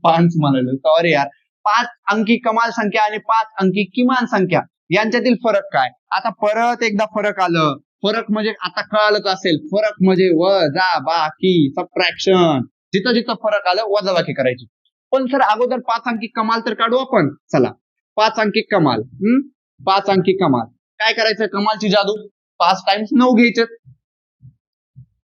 5 म्हणालो, सॉरी यार. 5 अंकी कमाल संख्या आणि 5 अंकी किमान संख्या यांच्यातील फरक काय? आता परत एकदा फरक आलं. फरक म्हणजे आता कळालंच असेल, फरक म्हणजे वजा बाकी, सबट्रॅक्शन. जिथं जिथं फरक आलं वजाबाकी करायची. पण सर अगोदर 5 अंकी कमाल तर काढू आपण. चला, 5 अंकी कमाल. 5 अंकी कमाल काय करायचं? कमालची जादू, 5 टाइम्स 9 घ्यायचे.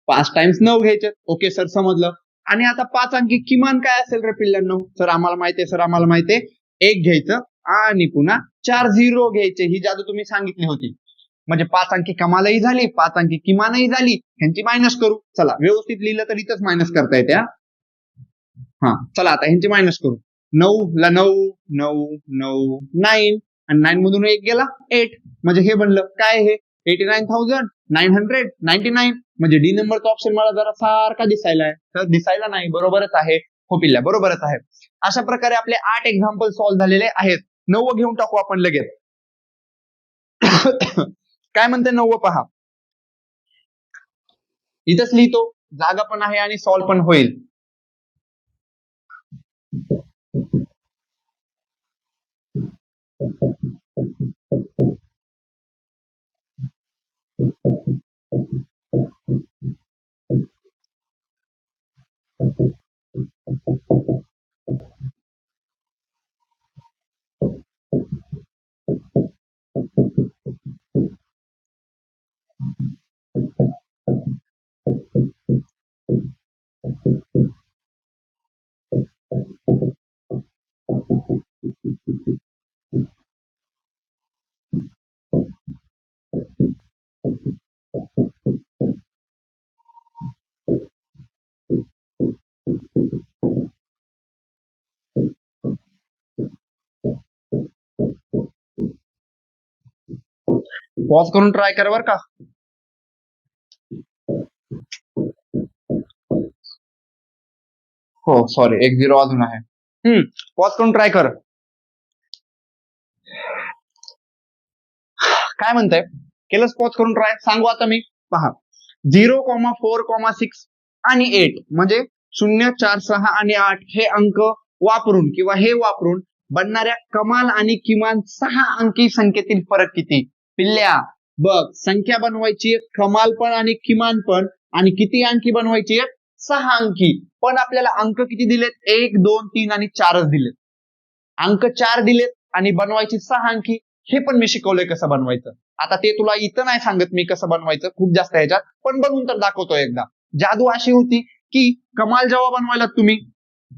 5 टाइम्स 9 घ्यायचे. ओके सर, समजलं. आणि आता 5 अंकी किमान काय असेल रे पिल्लांनो? सर आम्हाला माहितीये, 1 घ्यायचं आणि पुन्हा 4 0 घ्यायचे. ही जादू तुम्ही सांगितली होती. म्हणजे 5 अंकी कमालही झाली, 5 अंकी किमानही झाली. ह्यांची मायनस करू. चला, व्यवस्थित लिहिलं तर इथंच मायनस करता येते. चला आता ह्यांची मायनस करू. 9 ला 9 9 9 9 आणि 9 मधून 1 गेला 8. म्हणजे हे बनलं काय? हे 89,999 म्हणजे डी नंबरचा ऑप्शन मला जरा सारखा दिसायला आहे. तर दिसायला नाही, बरोबरच आहे. हो पिल्ल्या, बरोबरच आहे. अशा प्रकारे आपले 8 एक्झाम्पल सॉल्व्ह झालेले आहेत. 9 घेऊन टाकू आपण लगेच. काय म्हणते 9 पहा, इथंच लिहितो, जागा पण आहे आणि सॉल्व्ह पण होईल. पॉज करून ट्राय करा बरं का. हो सॉरी, एक झिरो अजून आहे. पॉज करून ट्राय कर. काय म्हणताय? केलंच पॉज करून ट्राय? सांगू आता मी. पहा, 0,4,6 आणि 8 म्हणजे 0, 4, 6 आणि 8 हे अंक वापरून किंवा हे वापरून बनणाऱ्या कमाल आणि किमान 6 अंकी संख्येतील फरक किती? पिल्ल्या बघ, संख्या बनवायची कमाल पण आणि किमान पण, आणि किती अंकी बनवायची? 6 अंकी. पण आपल्याला अंक किती दिलेत? 1, 2, 3 आणि 4च दिलेत. अंक 4 दिलेत आणि बनवायची 6 अंकी. हे पण मी शिकवलंय कसं बनवायचं. आता ते तुला इथं नाही सांगत मी कसं बनवायचं, खूप जास्त ह्याच्यात, पण बनवून तर दाखवतो एकदा. जादू अशी होती की कमाल जेव्हा बनवायला तुम्ही,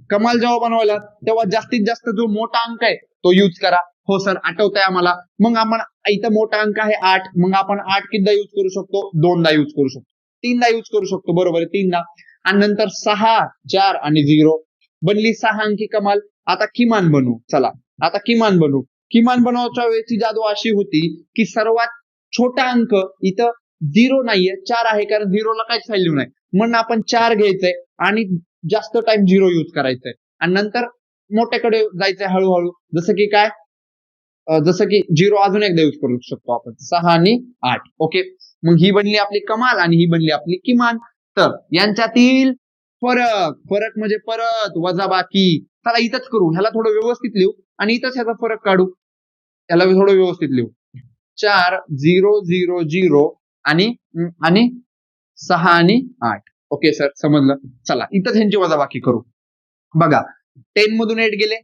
कमाल जेव्हा बनवायला तेव्हा जास्तीत जास्त जो मोठा अंक आहे तो यूज करा. हो सर, आठवतंय आम्हाला. मग आपण इथं मोठा अंक आहे 8, मग आपण 8 कितीदा यूज करू शकतो? 2दा यूज करू शकतो, 3दा यूज करू शकतो, बरोबर आहे, 3दा. आणि नंतर 6, 4 आणि 0 बनली 6 अंकी कमाल. आता किमान बनवू, चला आता किमान बनवू. किमान बनवायच्या वेळेची जादू अशी होती की सर्वात छोटा अंक इथं 0 नाहीये, 4 आहे, कारण 0ला काहीच व्हॅल्यू नाही, म्हणून आपण 4 घ्यायचंय आणि जास्त टाइम 0 यूज करायचंय आणि नंतर मोठ्याकडे जायचंय हळूहळू. जसं की काय? जसं की 0 अजून एकदा यूज करू शकतो आपण, 6 आणि 8. ओके, मग ही बनली आपली कमाल आणि ही बनली आपली किमान. तर यांच्यातील फरक, फरक म्हणजे परत वजाबाकी. चला इथंच करू, ह्याला थोडं व्यवस्थित लिहू आणि इथंच ह्याचा फरक काढू. याला थोडं व्यवस्थित लिहू. 4, 0, 0, 0 आणि 6 आणि 8. ओके सर, समजलं. चला इथंच ह्यांची वजाबाकी करू. बघा, 10 मधून 8 गेले,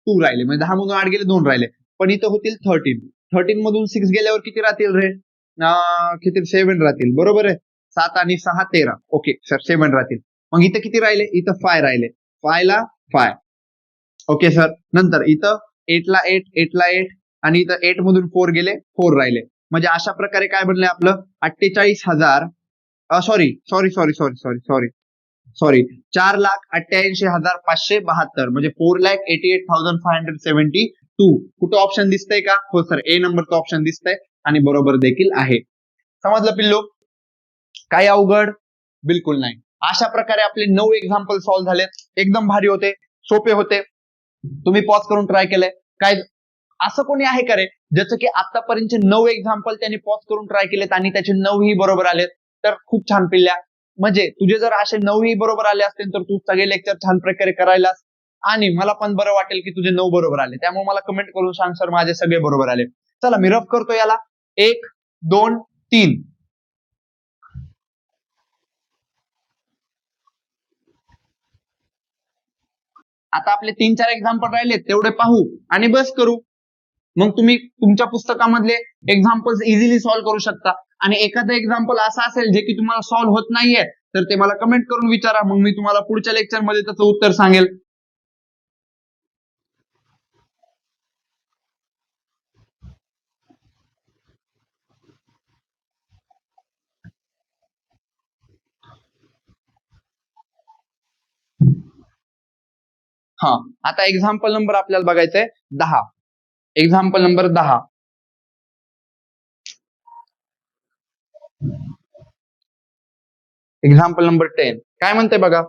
2 राहिले, म्हणजे 10 मधून 8 गेले, 2 राहिले. पण इथं होतील 13. 13 मधून 6 गेल्यावर किती राहतील रे? किती? 7 राहतील, बरोबर आहे. 7 आणि 6 13. ओके सर, 7 राहतील. मग इथं किती राहिले? इथं 5 राहिले. 5 ला 5. Okay sir. नंतर इथं 8 ला 8, 8 ला 8 आणि इथं 8 मधून 4 गेले, 4 राहिले. म्हणजे अशा प्रकारे काय बनलंय आपलं? 48,000. Sorry sorry sorry sorry sorry sorry sorry 4,88,572 म्हणजे 4,88,572. कुठं ऑप्शन दिसतंय का? हो सर, ए नंबरचं ऑप्शन दिसतंय आणि बरोबर देखील आहे. समजलं पिल्लू? काही अवघड बिलकुल नाही. अशा प्रकारे आपले 9 एक्झाम्पल सॉल्व्ह झालेत. एकदम भारी होते, सोपे होते. तुम्ही पॉज करून ट्राय केलंय काय? असं कोणी आहे का रे ज्याचं की आतापर्यंतचे 9 एक्झाम्पल त्यांनी पॉज करून ट्राय केलेत आणि त्याचे 9ही बरोबर आलेत? तर खूप छान पिल्ल्या. म्हणजे तुझे जर असे 9ही बरोबर आले असतील तर तू सगळे लेक्चर छान प्रकारे करायलास आणि मला पण बरं वाटेल की तुझे 9 बरोबर आले. त्यामुळे मला कमेंट करून सांग सर माझे सगळे बरोबर आले. चला मी रफ करतो याला. 1, 2, 3. आता आपले 3-4 एक्झाम्पल राहिले तेवढे पाहू आणि बस करू. मग तुम्ही तुमच्या पुस्तकामधले एक्झाम्पल्स इझिली सॉल्व्ह करू शकता. आणि एखादं एक्झाम्पल असं असेल जे की तुम्हाला सॉल्व्ह होत नाहीये तर ते मला कमेंट करून विचारा, मग मी तुम्हाला पुढच्या लेक्चरमध्ये त्याचं उत्तर सांगेल. हा, आता एक्झाम्पल नंबर आपल्याला बघायचंय 10. Example number 10. एक्झाम्पल नंबर 10 काय म्हणते बघा.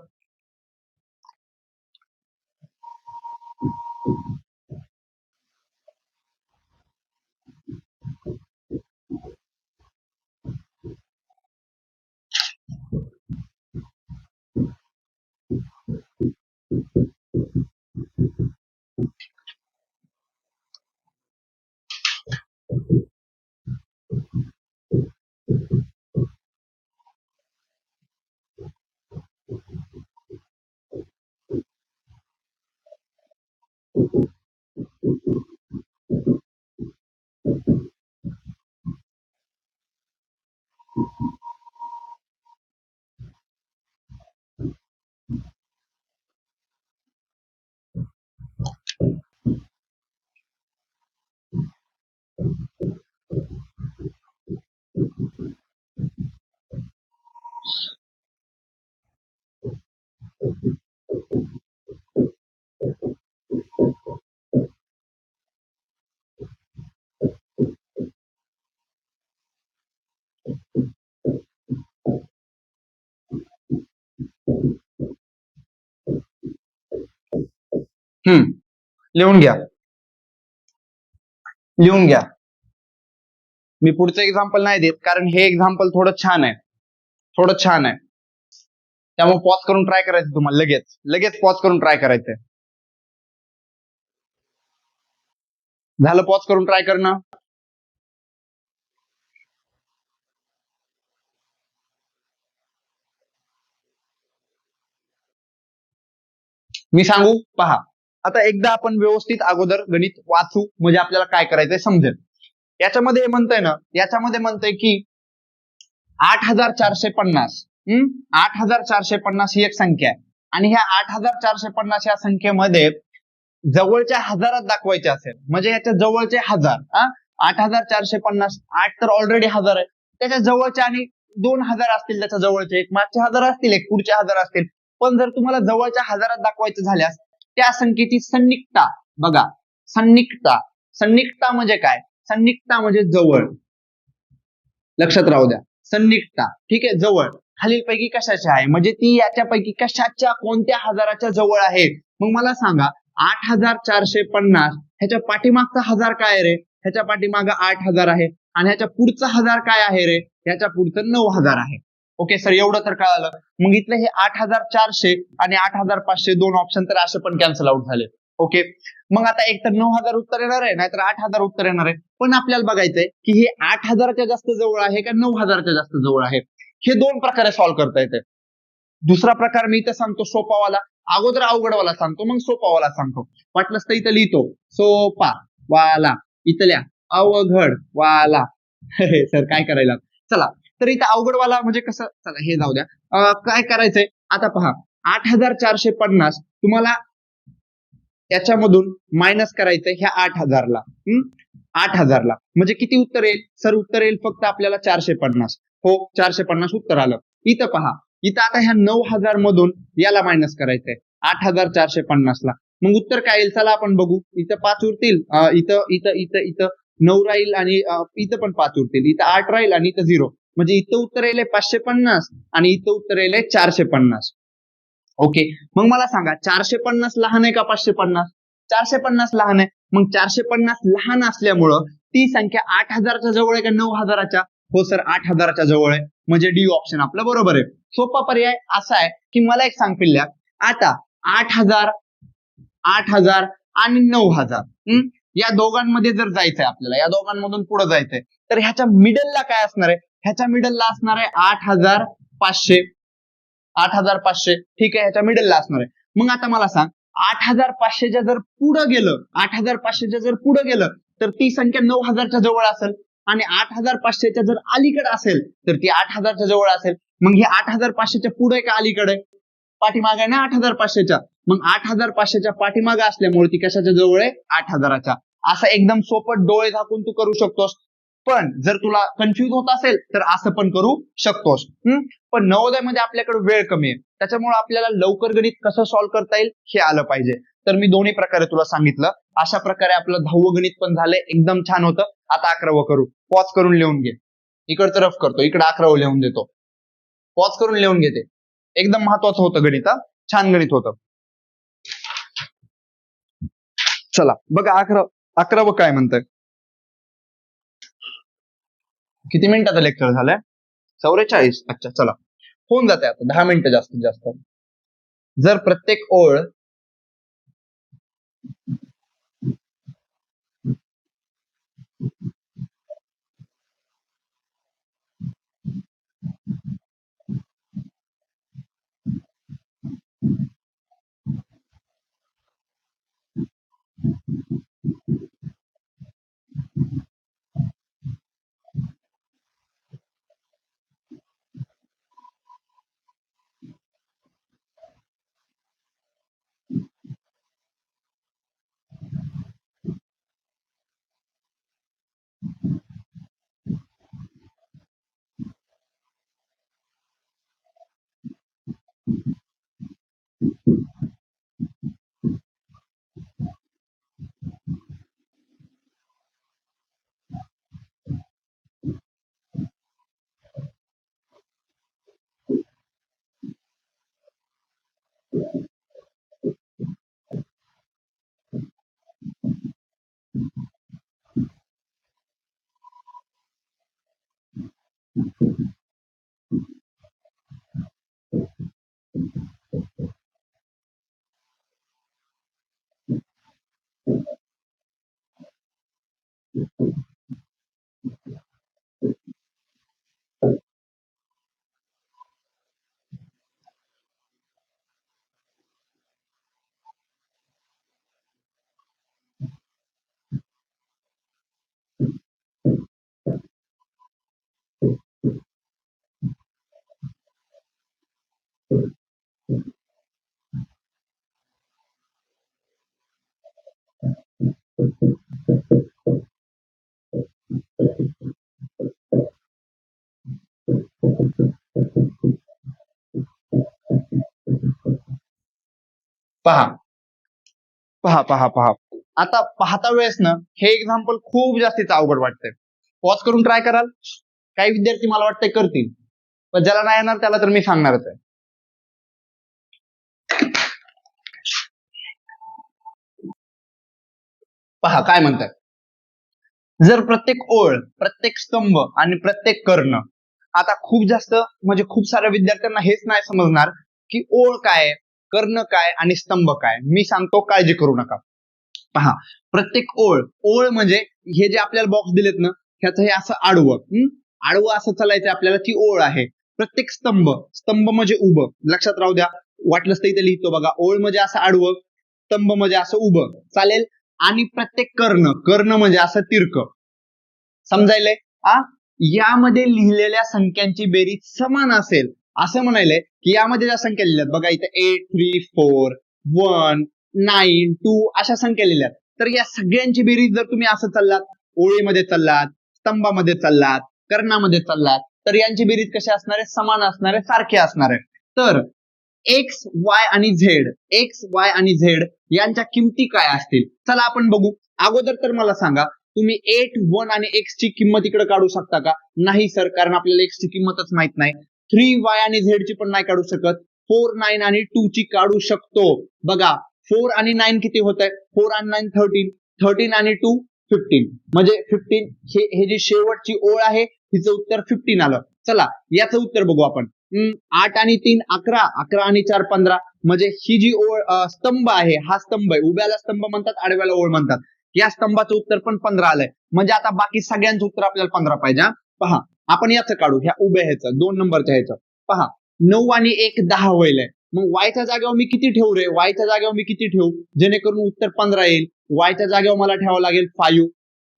हम्म लिहून घ्या, लिहून घ्या. मी पुढचं एक्झाम्पल नाही देत कारण हे एक्झाम्पल थोडं छान आहे, थोडं छान आहे. त्यामुळे पॉज करून ट्राय करायचं तुम्हाला, लगेच लगेच पॉज करून ट्राय करायचंय. झालं पॉज करून ट्राय करणं? मी सांगू पहा. आता एकदा आपण व्यवस्थित अगोदर गणित वाचू म्हणजे आपल्याला काय करायचंय समजेल. याच्यामध्ये म्हणतंय ना, याच्यामध्ये म्हणतंय की 8450 8450 ही एक संख्या आहे आणि ह्या 8450 या संख्येमध्ये जवळच्या हजारात दाखवायचे असेल म्हणजे याच्या जवळचे हजार 8450 8 तर ऑलरेडी हजार आहे, त्याच्या जवळचे आणि 2000 असतील, त्याच्या जवळचे एक मागचे हजार असतील, एक पुढचे हजार असतील. पण जर तुम्हाला जवळच्या हजारात दाखवायचं झाल्यास त्या संख्येची सन्निकटा बघा. सन्निकटा, सन्निकटा म्हणजे काय? सन्निकटा म्हणजे जवळ. लक्षात राहू द्या, सन्निकटा. ठीक आहे, जवळ खालीलपैकी कशाची आहे म्हणजे ती याच्यापैकी कशाच्या कोणत्या हजाराच्या जवळ आहे. मग मला सांगा 8450 ह्याच्या पाठीमागचा हजार काय रे? ह्याच्या पाठीमाग 8000 आहे आणि ह्याच्या पुढचा हजार काय आहे रे? ह्याच्या पुढचं 9000 आहे. ओके सर, एवढं तर कळालं. मग इथलं हे 8400 आणि 8500 दोन ऑप्शन तर असे पण कॅन्सल आउट झाले. ओके, मग आता एक तर 9000 उत्तर येणार आहे, नाहीतर 8000 उत्तर येणार आहे. पण आपल्याला बघायचंय की हे 8000च्या जास्त जवळ आहे का 9000च्या जास्त जवळ आहे. हे दोन प्रकारे सॉल्व्ह करता येते. दुसरा प्रकार मी इथं सांगतो सोपावाला, अगोदर अवघडवाला सांगतो मग सोपावाला सांगतो. वाटलंच तर इथं लिहितो सोपा वाला, इथल्या अवघड वाला. सर काय करायला. चला, तर इथं अवघडवाला म्हणजे कसं, चला हे जाऊ द्या. काय करायचंय आता पहा. 8450 तुम्हाला त्याच्यामधून मायनस करायचंय ह्या 8000ला. 8000ला म्हणजे किती उत्तर येईल सर? उत्तर येईल फक्त आपल्याला 450. हो, 450 उत्तर आलं. इथं पहा, इथं आता ह्या 9000 मधून याला मायनस करायचंय 8450 ला. मग उत्तर काय येईल चला आपण बघू. इथं 5 उरतील, इथं इथं इथं इथं 9 राहील आणि इथं पण 5 उरतील, इथं 8 राहील आणि इथं 0. म्हणजे इथं उत्तर येईल 550 आणि इथं उत्तर येईल 450. ओके, मग मला सांगा 450 लहान आहे का 550? 450 लहान आहे. मग 450 लहान असल्यामुळं ती संख्या 8000च्या जवळ आहे का 9000च्या? हो सर, 8000च्या जवळ आहे. म्हणजे डी ऑप्शन आपलं बरोबर आहे. सोपा पर्याय असा आहे की मला एक सांग पिल्ल्या, आता 8000 8000 आणि 9000 या दोघांमध्ये जर जायचंय आपल्याला, या दोघांमधून पुढे जायचंय, तर ह्याच्या मिडलला काय असणार आहे? ह्याच्या मिडलला असणार आहे 8500. 8500 ठीक आहे, ह्याच्या मिडलला असणार आहे. मग आता मला सांग 8500च्या जर पुढे गेलं, 8500च्या जर पुढे गेलं तर ती संख्या 9000च्या जवळ असेल आणि 8500च्या जर अलीकडे असेल तर ती 8000च्या जवळ असेल. मग हे 8500च्या पुढे का अलीकडे? पाठीमाग आहे ना 8500च्या. मग 8500च्या पाठीमाग असल्यामुळे ती कशाच्या जवळ आहे? 8000च्या. असं एकदम सोपं डोळे झाकून तू करू शकतोस. पण जर तुला कन्फ्युज होत असेल तर असं पण करू शकतोस. पण नवोदयमध्ये आपल्याकडे वेळ कमी आहे, त्याच्यामुळे आपल्याला लवकर गणित कसं सॉल्व्ह करता येईल हे आलं पाहिजे. तर मी दोन्ही प्रकारे तुला सांगितलं. अशा प्रकारे आपलं 10वं गणित पण झालंय, एकदम छान होतं. आता 11वं करू. पॉज करून लिहून घे. इकडचं रफ करतो, इकडे 11वं लिहून देतो. पॉज करून लिहून घेते. एकदम महत्वाचं होतं गणित, छान गणित होतं. चला बघा 11वं काय म्हणतंय. किती मिनिटाचं लेक्चर झालंय? 44. अच्छा, चला होऊन जाते आता 10 मिनिटं जास्तीत जास्त. जर प्रत्येक ओळ पहा पहा पहा पहा आता पाहता वेळेस ना हे एक्झाम्पल खूप जास्तीच अवघड वाटतंय. पॉज करून ट्राय कराल. काही विद्यार्थी मला वाटतंय करतील, पण ज्याला नाही येणार त्याला तर मी सांगणारच आहे. पहा काय म्हणतात. जर प्रत्येक ओळ, प्रत्येक स्तंभ आणि प्रत्येक कर्ण, आता खूप जास्त म्हणजे खूप साऱ्या विद्यार्थ्यांना हेच नाही समजणार की ओळ काय, कर्ण काय आणि स्तंभ काय. मी सांगतो, काळजी करू नका. पहा, प्रत्येक ओळ, ओळ म्हणजे हे जे आपल्याला बॉक्स दिलेत ना, ह्याचं हे असं आडवं, आडवं असं चालायचं आपल्याला, ती ओळ आहे. प्रत्येक स्तंभ, स्तंभ म्हणजे उभं, लक्षात राहू द्या. वाटलंच तर इथे लिहितो बघा, ओळ म्हणजे असं आडवं, स्तंभ म्हणजे असं उभं, चालेल. आणि प्रत्येक कर्ण, कर्ण म्हणजे असं तिरक. समजायलंय? यामध्ये लिहिलेल्या संख्यांची बेरीज समान असेल असं म्हणायलंय की यामध्ये ज्या संख्या लिहिल्यात बघा, इथे 8, 3, 4, 1, 9, 2 अशा संख्या लिहिल्यात, तर या सगळ्यांची बेरीज जर तुम्ही असं चाललात, ओळीमध्ये चाललात, स्तंभामध्ये चाललात, कर्णामध्ये चाललात, तर यांची बेरीज कशी असणार आहे? समान असणार आहे, सारखे असणार आहे. तर एक्स, वाय आणि झेड, एक्स, वाय आणि झेड यांच्या किमती काय असतील? चला आपण बघू. अगोदर तर मला सांगा, तुम्ही 8, 1 आणि x ची किंमत इकडे काढू शकता का? नाही सर, कारण आपल्याला x ची किंमतच माहित नाही. 3y आणि z ची पण नाही काढू शकत. 4, 9 आणि 2 ची काढू शकतो. बघा, 4 आणि 9 किती होत आहे? 4 आणि 9 13, 13 आणि 2 15, म्हणजे 15. हे जी शेवटची ओळ आहे तिचं उत्तर 15 आलं. चला याचं उत्तर बघू आपण. 8 आणि 3 11, 11 आणि 4 15, म्हणजे ही जी ओळ स्तंभ आहे, हा स्तंभ आहे. उभ्याला स्तंभ म्हणतात, आडव्याला ओळ म्हणतात. या स्तंभाचं उत्तर पण 15 आलंय. म्हणजे आता बाकी सगळ्यांचं उत्तर आपल्याला 15 पाहिजे. पहा, आपण याचं काढू, ह्या उभ्या ह्याचं, 2 नंबरच्या ह्याचं. पहा, 9 आणि 1 10 होईल. मग वायच्या जागेवर मी किती ठेवू रे? वायच्या जागेवर मी किती ठेवू जेणेकरून उत्तर 15 येईल? वायच्या जागेवर मला ठेवावं लागेल 5.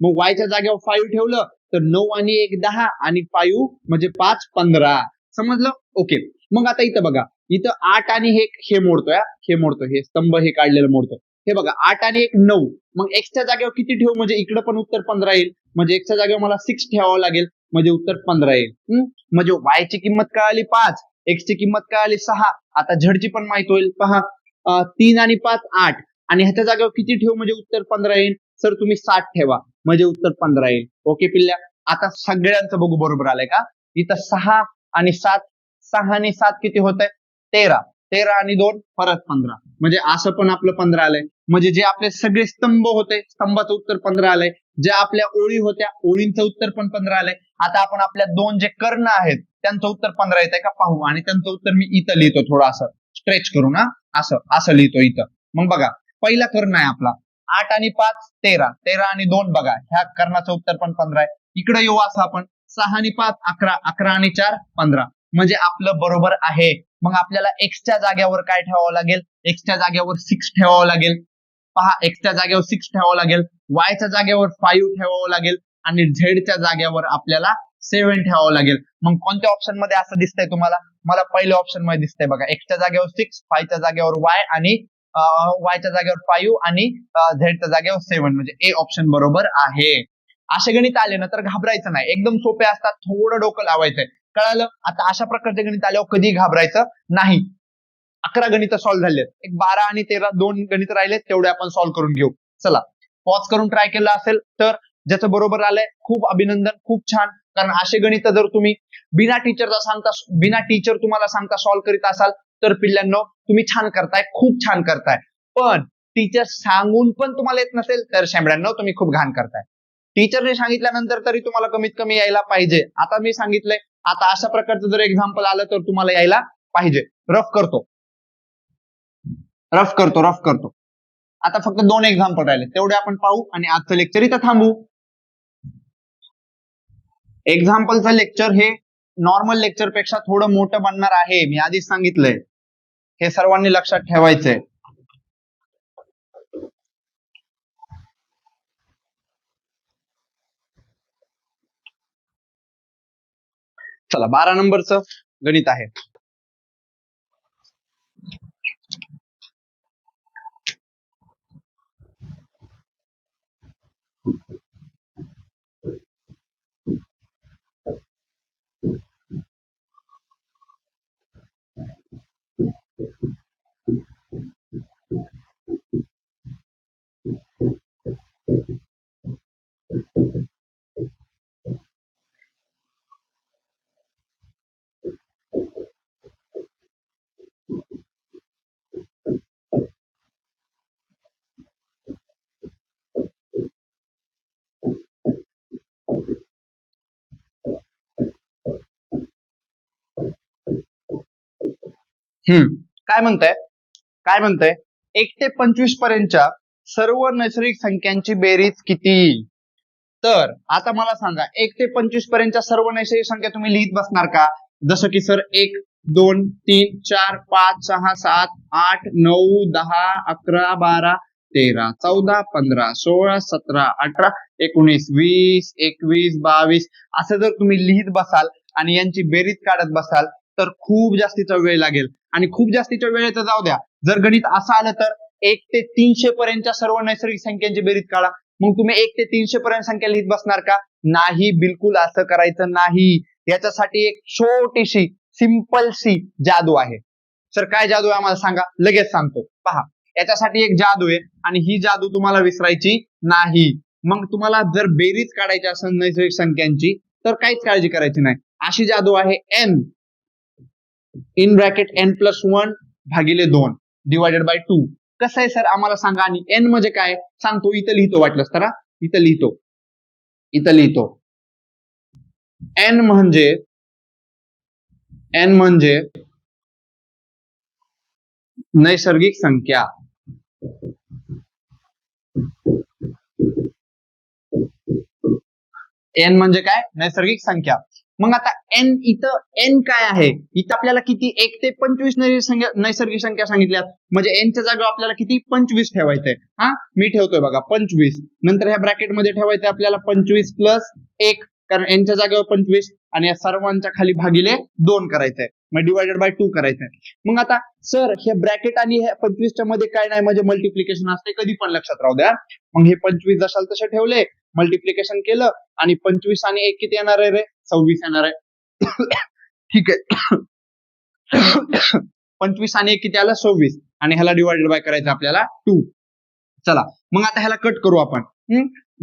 मग वायच्या जागेवर 5 ठेवलं तर 9 आणि 1 10 आणि 5 म्हणजे 5 15. समजलं? ओके. मग आता इथं बघा, इथं 8 आणि हे मोडतोय, हे स्तंभ हे काढलेलं मोडतोय. हे बघा, 8 आणि 1 9. मग एक्सच्या जागेवर किती ठेवू म्हणजे इकडे पण उत्तर 15 येईल? म्हणजे एक्सच्या जागेवर मला 6 ठेवावं लागेल, म्हणजे उत्तर 15 येईल. म्हणजे y ची किंमत काय आली? 5, x ची किंमत काय आली? 6. आता z ची पण माहित होईल. पहा, 3 आणि 5 8, आणि ह्याच्या जागेवर किती ठेवू म्हणजे उत्तर 15 येईल? सर तुम्ही 7 ठेवा, म्हणजे उत्तर 15 येईल. ओके पिल्ल्या, आता सगळ्यांचं बघू बरोबर आलंय का? इथं 6 आणि 7, 6 आणि 7 किती होत आहे? 13, 13 आणि 2 परत 15, म्हणजे असं पण आपलं 15 आलंय. म्हणजे जे आपले सगळे स्तंभ होते, स्तंभाचं उत्तर 15 आलंय. ज्या आपल्या ओळी होत्या, ओळींचं उत्तर पण 15 आलंय. आता आपण आपल्या 2 जे कर्ण आहेत त्यांचं उत्तर 15 येत आहे का पाहू. आणि त्यांचं उत्तर मी इथं लिहितो, थोडं असं स्ट्रेच करून, असं लिहितो इथं. मग बघा, पहिला कर्ण आहे आपला 8 आणि 5 13, 13 आणि 2 बघा, ह्या कर्णाचं उत्तर पण 15 आहे. इकडे येऊ असं आपण, 6 आणि 5 11, 11 आणि 4 15, म्हणजे आपलं बरोबर आहे. मग आपल्याला एक्सच्या जागेवर काय ठेवावं लागेल? एक्सच्या जागेवर 6 ठेवावं लागेल. पहा, एक्सच्या जागेवर 6 ठेवावं लागेल, वायच्या जागेवर 5 ठेवावं लागेल, आणि झेडच्या जागेवर आपल्याला 7 ठेवावं लागेल. मग कोणत्या ऑप्शन मध्ये असं दिसतंय तुम्हाला? मला पहिल्या ऑप्शन मध्ये दिसतंय बघा, एक्सच्या जागेवर 6, 5च्या जागेवर वाय, आणि वायच्या जागेवर 5 आणि झेडच्या जागेवर 7, म्हणजे ए ऑप्शन बरोबर आहे. असे गणित आले ना तर घाबरायचं नाही, एकदम सोपे असतात, थोडं डोकं लावायचंय. कळालं? आता अशा प्रकारचे गणित आल्यावर कधी घाबरायचं नाही. 11 गणित सॉल्व्ह झाले, एक 12 आणि 13 2 गणित राहिले, तेवढे आपण सॉल्व्ह करून घेऊ. चला, पॉज करून ट्राय केलं असेल तर ज्याचं बरोबर आलंय खूप अभिनंदन, खूप छान. कारण असे गणित जर तुम्ही बिना टीचर तुम्हाला सांगता सॉल्व्ह करीत असाल तर पिल्लांनो तुम्ही छान करताय, खूप छान करताय. पण टीचर सांगून पण तुम्हाला येत नसेल तर शेंबड्यांनो तुम्ही खूप घाण करताय. टीचरने सांगितल्यानंतर तरी तुम्हाला कमीत कमी यायला पाहिजे. आता मी सांगितलंय, आता अशा प्रकारचं जर एक्झाम्पल आलं तर तुम्हाला यायला पाहिजे. रफ करतो. आता फक्त 2 एक्झाम्पल राहिले, तेवढे आपण पाहू आणि आजचं लेक्चर इथं थांबू. एक्झाम्पलचं लेक्चर हे नॉर्मल लेक्चर पेक्षा थोडं मोठं बनणार आहे, मी आधीच सांगितलंय. हे सर्वांनी लक्षात ठेवायचंय. चला 12 नंबरचं गणित आहे. काय म्हणताय 1 ते 25 पर्यंतच्या सर्व नैसर्गिक संख्यांची बेरीज किती? तर आता मला सांगा, 1 ते 25 पर्यंतच्या सर्व नैसर्गिक संख्या तुम्ही लिहित बसणार का? जसं की सर 1, 2, 3, 4, 5, 6, 7, 8, 9, 10, 11, 12, 13, 14, 15, 16, 17, 18, 19, 20, 21, 22 असं जर तुम्ही लिहित बसाल आणि यांची बेरीज काढत बसाल तर खूप जास्तीचा वेळ लागेल. आणि खूप जास्तीच्या वेळेत जाऊ द्या, जर गणित असं आलं तर 1 ते 300 पर्यंतच्या सर्व नैसर्गिक संख्यांची बेरीज काढा. मग तुम्ही 1 ते 300 पर्यंत संख्या लिहित बसणार का? नाही, बिलकुल असं करायचं नाही. याच्यासाठी एक छोटीशी सिंपल सी जादू आहे. सर काय जादू आहे आम्हाला सांगा, लगेच सांगतो. पहा, याच्यासाठी एक जादू आहे आणि ही जादू तुम्हाला विसरायची नाही. मग तुम्हाला जर बेरीज काढायची असेल नैसर्गिक संख्यांची तर काहीच काळजी करायची नाही. अशी जादू आहे n इन ब्रॅकेट n+1 भागिले 2 डिवायडेड बाय 2. कसं आहे सर आम्हाला सांगा. आणि n म्हणजे काय सांगतो, इथं लिहितो, वाटलंच तर इथं लिहितो. n म्हणजे नैसर्गिक संख्या. n म्हणजे काय? नैसर्गिक संख्या. मग आता n इथं n काय आहे? इथं आपल्याला किती 1 ते 25 नैसर्गिक संख्या सांगितल्यात, म्हणजे n च्या जागेवर आपल्याला किती 25 ठेवायचंय. मी ठेवतोय बघा 25. नंतर ह्या ब्रॅकेट मध्ये ठेवायचंय आपल्याला 25 प्लस 1, कारण n च्या जागेवर 25 आणि या सर्वांच्या खाली भागिले 2 करायचंय, मग डिवायडेड बाय 2 करायचंय. मग आता सर हे ब्रॅकेट आणि ह्या 25 च्या मध्ये काय नाही, म्हणजे मल्टिप्लिकेशन असते, कधी पण लक्षात राहू द्या. मग हे 25 जशाल तसे ठेवले, मल्टिप्लिकेशन केलं आणि 25 आणि 1 किती येणार आहे रे? 26 येणार आहे. ठीक आहे. 25 आणि 1 किती आला? 26 आणि ह्याला डिवायडेड बाय करायचं आपल्याला 2. चला मग आता ह्याला कट करू आपण.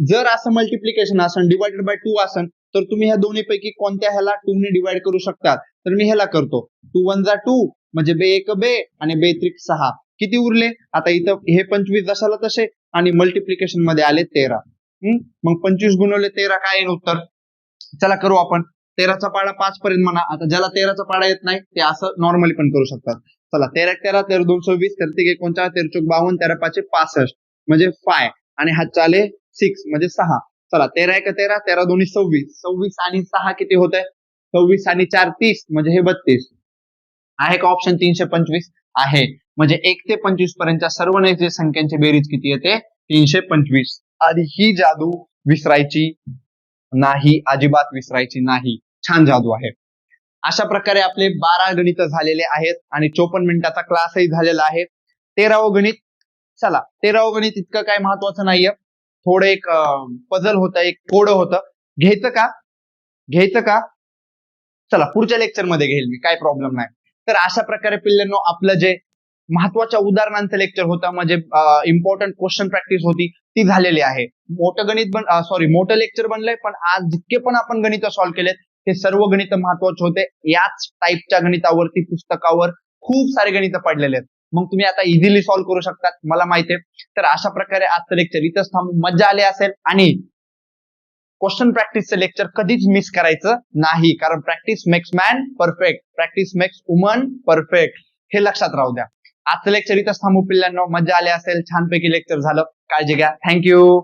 जर असं मल्टिप्लिकेशन असेल डिवायडेड बाय 2 असेल तर तुम्ही ह्या दोन्ही पैकी कोणत्या ह्याला 2 ने डिवाइड करू शकता. तर मी ह्याला करतो. 2 1 जा 2 म्हणजे बे 1 बे आणि बे 3 6. किती उरले? आता इथं हे 25 जशाला तसे आणि मल्टिप्लिकेशन मध्ये आले 13. मग 25 गुणवले 13 काय येईल उत्तर? चला करू आपण. 13चा पाडा 5 पर्यंत म्हणा. आता ज्याला 13चा पाडा येत नाही ते असं नॉर्मली पण करू शकतात. चला 13 13 13 2 26 13 3 49 13 4 52 13 5 65 म्हणजे 5 आणि हा चाले 6 म्हणजे 6. चला 13 1 13 13 2 26 26 आणि 6 किती होत आहे? 26 आणि 4 30 म्हणजे हे 32. आहे का ऑप्शन 325? आहे. म्हणजे 1 ते 25 पर्यंतच्या सर्व नैसर्गिक संख्यांची बेरीज किती येते? 325. आणि ही जादू विसरायची नाही, अजिबात विसरायची नाही. छान जादू आहे. अशा प्रकारे आपले 12 गणित झालेले आहेत आणि 54 मिनिटाचा क्लासही झालेला आहे. 13वं गणित. चला 13वं गणित इतकं काय महत्वाचं नाहीये. थोडं एक पझल होतं, एक कोड होतं. घ्यायचं का? चला पुढच्या लेक्चर मध्ये घेईल मी, काय प्रॉब्लेम नाही. तर अशा प्रकारे पिल्लांनो आपलं जे महत्वाच्या उदाहरणांचं लेक्चर होतं, म्हणजे इम्पॉर्टंट क्वेश्चन प्रॅक्टिस होती, ती झालेली आहे. मोठं लेक्चर बनलंय, पण आज जितके पण आपण गणित सॉल्व्ह केलेत हे सर्व गणित महत्वाचे होते. याच टाईपच्या गणितावरती पुस्तकावर खूप सारे गणित पडलेले आहेत. मग तुम्ही आता इझिली सॉल्व्ह करू शकता, मला माहिती आहे. तर अशा प्रकारे आजचं लेक्चर इथंच थांबून मजा आली असेल आणि क्वेश्चन प्रॅक्टिसचं लेक्चर कधीच मिस करायचं नाही, कारण practice makes man perfect, practice makes woman perfect, हे लक्षात राहू द्या. आजचं लेक्चर इथंच थांबू पिल्लांनो. मजा आली असेल, छानपैकी लेक्चर झालं. काळजी घ्या. थँक्यू.